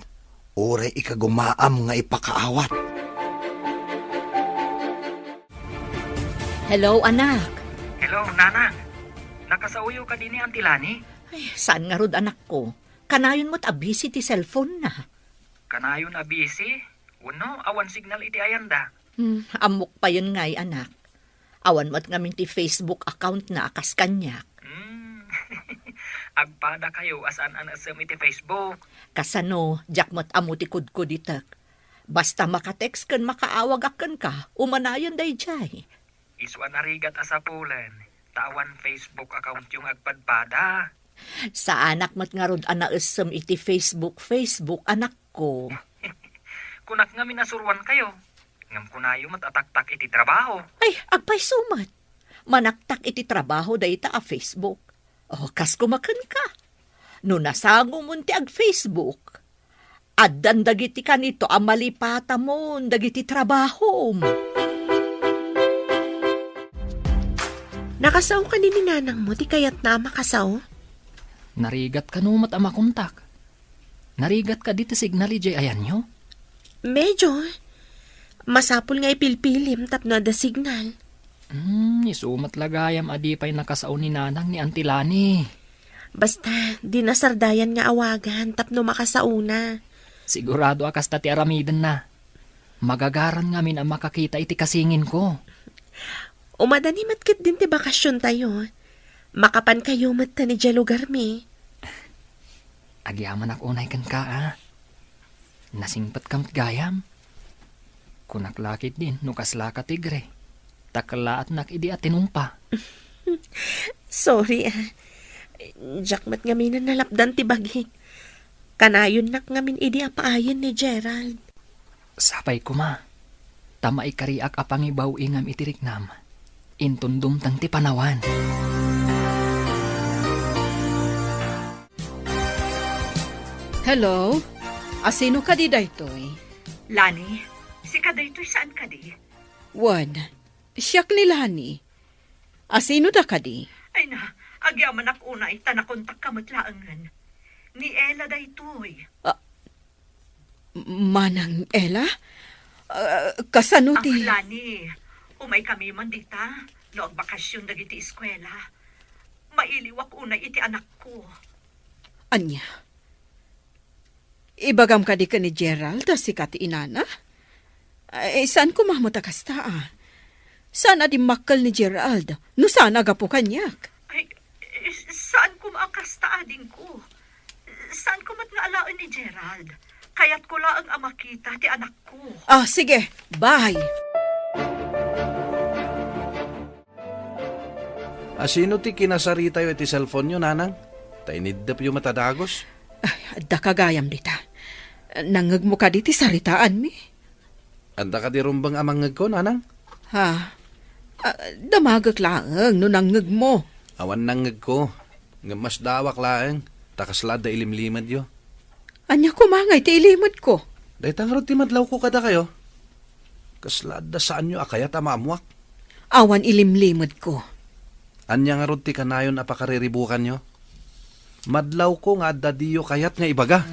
Ure ikagumaam nga ipakaawat. Hello, anak. Hello, nanang. Nakasauyo ka din ni Antilani? Ay, saan nga rod anak ko? Kanayon mo't abisi ti cellphone na. Kanayon abisi? Uno, awan signal iti ayanda. Amok pa yun nga'y anak. Awan mo't ngamin ti Facebook account na akas kanyak. Agpada kayo asan anasam iti Facebook. Kasano, jakmat amo ti kudko ditak. Basta makatext kan makaawag akan ka, umanayan day jay. Iswan arigat asapulan. Tawan Facebook account yung agpadpada. Sa anak mat nga rod anaasam iti Facebook anak ko. Kunak nga minasuruan kayo. Ngam kunayo matataktak iti trabaho. Ay, agpay sumat. Manaktak iti trabaho day ta a Facebook. O, kas kumakan ka. No nasango mo ti ag Facebook. Addan dagiti ka nito ang malipata mo, dagiti trabaho mo. Nakasaw ka ni nanang mo, di kayat na makasaw? Narigat ka numat ang makontak. Narigat ka dito signal ijay ayan nyo? Medyo. Masapul nga ipilpilim tapno da signal. Isumat lagayam adi pa'y nakasaw ni nanang ni Antilani. Basta, di nasardayan nga awagan tapno makasauna. Sigurado akas ti aramidan na. Magagaran ngamin ang makakita iti kasingin ko. Umadani matkit din ti bakasyon tayo. Makapan kayo matta ni dya lugar mi. Agyaman ak unay kan ka, Nasingpat kam gayam. Kunaklakit din, nukaslaka tigre. Takala at nakidi at tinumpa. Sorry, Jakmat ngamin na nalapdan ti bagi. Kanayon nak ngamin idi apaayon ni Gerald. Sapay ko ma. Tama ikariak apangibaw ingam itiriknam. Intundum tang ti panawan. Hello? Asino ka di daytoy? Lani, si Kadaytoy saan ka di? Wan, siyak ni Lani. Asino da ka di? Ay na, agyaman ak una ita nakontak kamot laangan. Ni Ella daytoy. Manang Ella? Kasano ti? Lani, umay kami man dita. No bakasyon dagiti eskwela. Mailiwak una iti anak ko. Anya? Ibagam ka di ka ni Gerald si kati inana? Saan ko mahmutakasta Saan adi makal ni Gerald? No saan agapo kanyak? Ay, saan ko maakasta ading ko? Saan ko matnaalaan ni Gerald? Kaya't ko lang ang makita ti anak ko. Sige. Bye. Asino ti kinasarita yo iti cellphone nyo, nanang? Tainidap yung matadagos? Da kagayam dita. Nangag mo ka diti saritaan mi. Anda ka di rumbang amangag ko, nanang? Damagak laang no nangag mo. Awan nangag ko. Nga mas dawak laang. Takaslad da ilimlimad yo. Anya kumangay ti ilimad ko. Dahitang ro ti madlaw ko kada kayo. Kaslad da saan nyo akayat amamuak. Awan ilimlimad ko. Anya nga ro ti kanayon apakariribukan nyo. Madlaw ko nga dadiyo kayat nga ibaga.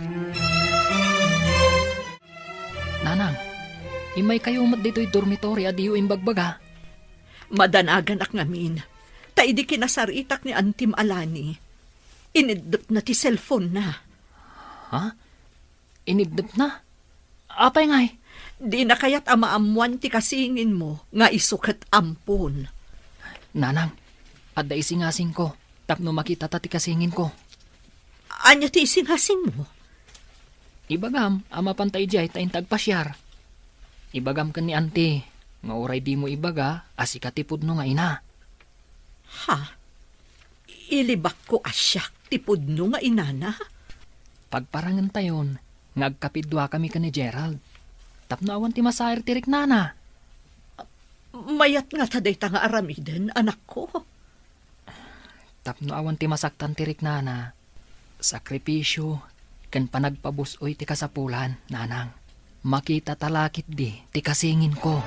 Nanang, imay kayo umat dito'y dormitory adiyo imbagbaga. Madanagan ak ngamin. Taidi kinasaritak ni Antim Alani. Inidot na ti cellphone na. Inidot na? Apay ngay? Di na kayat amaamuan ti kasingin mo nga isukat ampon. Nanang, adda isingasing ko. Tapno makita ti kasingin ko. Anya ti isingasing mo? Ibagam, ama pantay jay tayin tagpasyar. Ibagam ka ni ante, nga oray di mo ibaga, asikatipod no nga ina. Ilibak ko asyak, tipod no nga inana? Pagparangan tayon, ngagkapidwa kami ka ni Gerald. Tapno awan ti masayar tirik nana. Mayat nga taday ta nga aramiden, anak ko. Tapno awan ti masaktan tirik nana. Sakripisyo, kan panagpabusoy ti kasapulan, nanang. Makita talakit di, ti kasingin ko.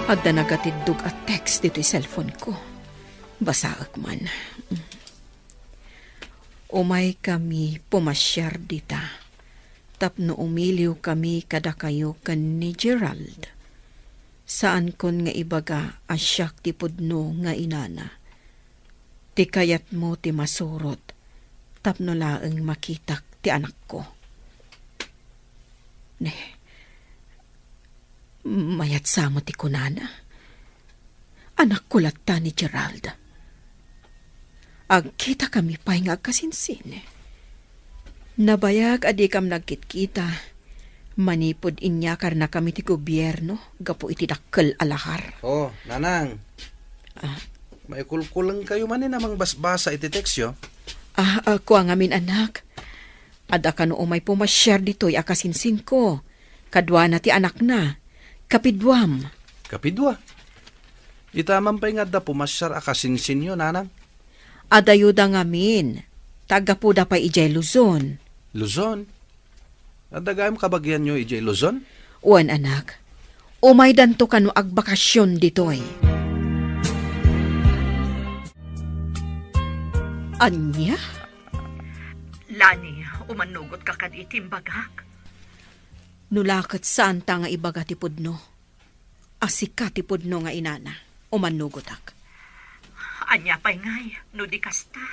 Agda nagatidog at text dito'y cellphone ko. Basaag man. Umay kami pumasyar dita. Tapno umiliw kami kada kayo kan ni Gerald. Saan kon nga ibaga asyak ti pudno nga inana. Ti kayat mo ti masurot, tapno laeng makitak ti anak ko. Mayat samo ti kunana. Anak ko latta ni Gerald. Agkita kami pa'y nga kasinsin. Nabayag adi kam nagkitkita. Manipod inyakar na kami ti gobyerno, gapo iti dakkel alahar. Nanang. May kulkulang kayo man namang basbasa iti teksyo. Kuha ngamin anak. Ada ka no umay pumasyar dito'y akasinsin ko. Kadwa na ti anak na. Kapidwam. Kapidwa? Itaman pa'y nga da pumasyar akasinsin nyo, nanang? Adayuda ngamin. Tagapuda pa ijay Luzon. Luzon? Adagayam kabagyan nyo ijay Luzon? Uwan anak. Umay danto ka no agbakasyon dito'y. Anya? Lani, umanugot ka kaditim bagak. Nulakat saan ta nga ibaga ti pudno. Asika ti pudno nga inana. Umanugot ak. Anya pa'y ngay, no di kasta.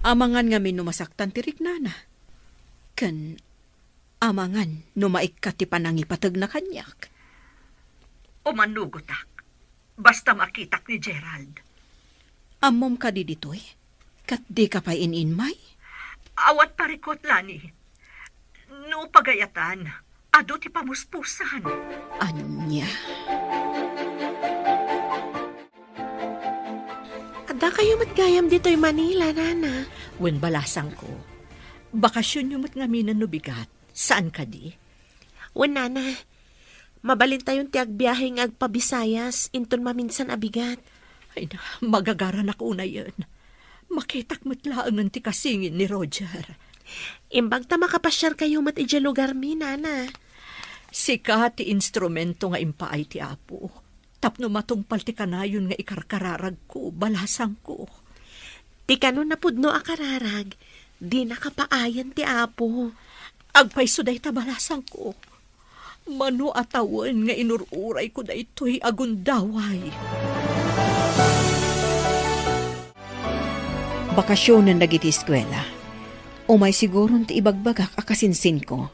Amangan nga minumasaktan tirik nana. Kan amangan numaikkat ti panangipatag na kanyak. Umanugotak. Basta makitak ni Gerald. Amom ka di ditoy? Kat di ka pa ininmay? Awat parikot, Lani. No pagayatan, ado ti pamuspusan. Anya? Ada kayo matgayam dito'y Manila, nana. Wen balasang ko. Bakasyon yung matngaminan no bigat. Saan ka di? Wen, nana. Mabalin tayong tiagbiyahe ng agpabisayas, inton maminsan abigat. Ay na, magagaran ako na yun. Makitak matlaang ng tikasingin ni Roger. Imbag ta makapasyar kayo mat ija lugar mi, nana. Sika ti instrumento nga impaay ti apo. Tapno matungpal ti kanayon nga ikarkararag ko, balasang ko. Ti kanon na pudno akararag, di nakapaayan ti apo. Agpayso day ta balasang ko. Mano atawan nga inururay ko da ito'y agundaway. Bakasyon na nagiti eskwela. Umay siguron ti ibagbagak akasinsin ko.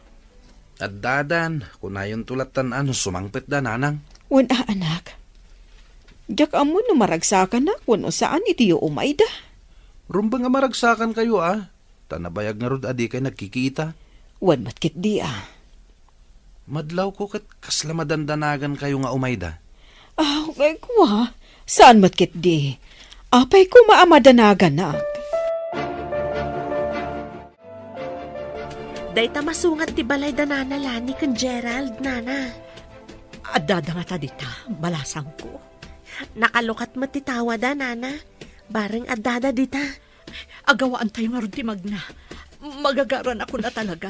At dadan, kunayon tulatan ano sumangpit da nanang. Wala anak. Diyak amo no maragsakan na kung saan iti umay da. Rumba nga maragsakan kayo Tanabayag nga rod adi kay nagkikita. Wan matkit di Madlaw ko kat kasla madandanagan kayo nga umay da. Okay ko Saan matkit di? Apay ko maamadanagan na. Dayta masungat ti balay da nana Lani kan Gerald, nana. Adada nga ta dita, balasang ko. Nakalukat mo ti tawa da, nana. Bareng adada dita. Agawaan tayo nga ron ti magna. Magagaran ako na talaga.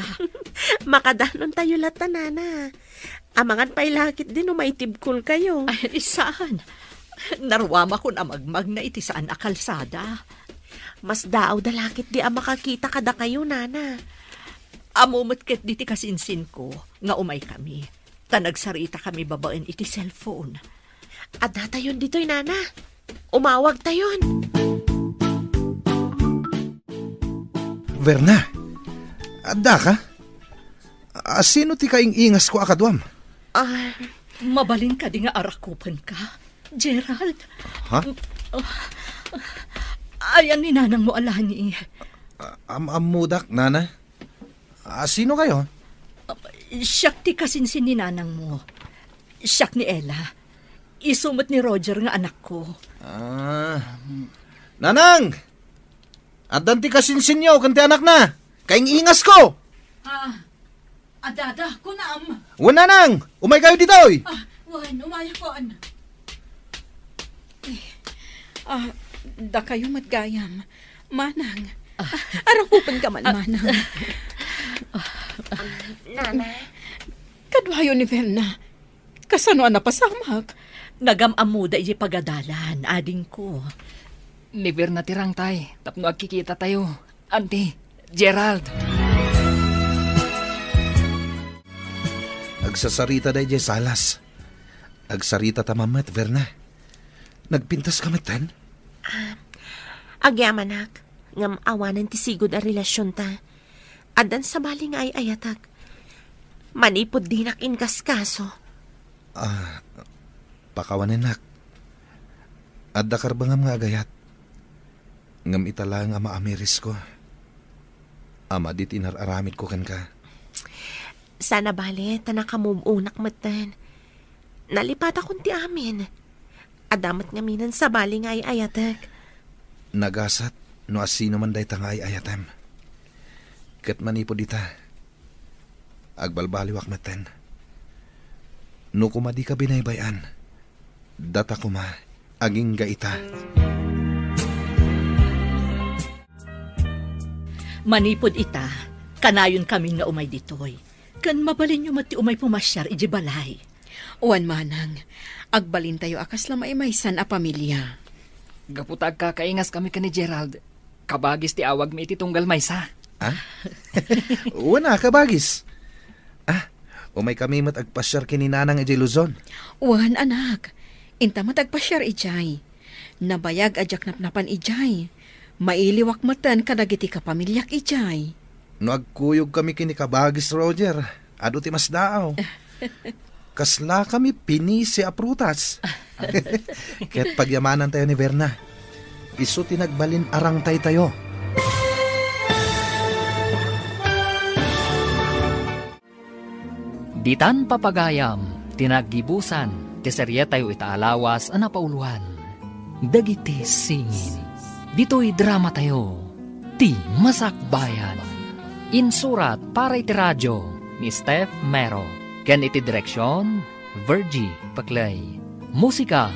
Makadanon tayo lata, nana. Amangan pa'y lakit din umaitibkul kayo. Ay, saan? Narwama ko na magmag na iti saan akalsada. Mas daaw dalakit di makakita kada kayo, nana. Amumutket di ti kasinsin ko, nga umay kami. Tanagsarita kami babaen iti cellphone. Ada tayon dito'y, nana. Umawag tayon. Verna, adda ka? Sino ti kaing ingas ko akadwam? Mabalin ka di nga arakupan ka, Gerald. Ha? Ayan ni nanang mo alani. Amudak, nana? Sino kayo? Siyak ti kasinsin ni nanang mo. Siyak ni Ella. Isumot ni Roger nga anak ko. Nanang! Adan ti kasinsin niyo, kanti anak na. Kaing ingas ko! Adada, kunam. Wan, nanang! Umay kayo dito, oy! Wan, umaya ko, Da kayo matgayam. Manang. Arakupan ka man, manang. Nana. Kadwayo ni Verna. Kasano na pasamak? Nagamamuda iji pagadalan, ading ko. Ni Verna tirang tay, tapno agkikita tayo. Auntie, Gerald. Agsasarita day jay salas. Agsarita tamamat, Verna. Nagpintas ka matan? Agyamanak, ngam awanan ti sigod a relasyon ta. Adan sa bali nga ay ayatag. Manipod dinak inkaskaso. Pakawanin nak. Adda karbangam nga agayat. Ngam itala nga maamiris ko. Ama dit inararamid ko kan ka. Sana bali, tanakamubunak matan. Nalipat akong ti amin. Adamat nga minan sa bali nga ay ayatag. Nagasat, no asino man day ta nga ay ayatem. Kat manipod dita. Agbalbaliwak matan. No kumadi ka binaybayan. Data kuma, aging gaita. Manipod ita, kanayon kami nga umay ditoy. Kan mabalin nyo mati umay pumasyar iji balay. Uwan manang, agbalin tayo akas maysan a pamilya. Gaputag ka kaingas kami ka ni Gerald. Kabagis ti awag mi iti tunggal maysa. Wana, kabagis. Umay kami matagpasyar kininanang iji Luzon. Uwan anak, inta matagpasyar ijay. Nabayag ajak napnapan ijay. Mailiwak matan kadagiti kapamilyak ijay. No agkuyog kami kinikabagis, Roger. Ado ti mas daaw. Kasla kami pinisi a prutas. Ket pagyamanan tayo ni Berna. Isu tinagbalin arang tayo. Ditan papagayam, tinaggibusan, ti serye tayo itaalawas ang napauluhan. Dagiti singin, dito'y drama tayo, ti Masakbayan. Insurat para iti radyo ni Steph Mero. Ken iti direksyon, Virgie Paclay. Musika,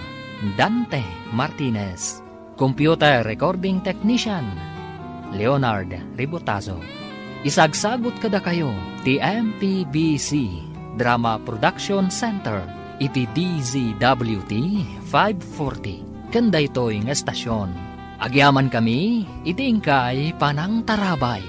Dante Martinez. Computer Recording Technician, Leonard Ribotazo. Isagsagot kada kayo, ti MPBC Drama Production Center, iti DZWT 540. Kanda ito'y ng estasyon. Agyaman kami, iti ingkay Panang Tarabay.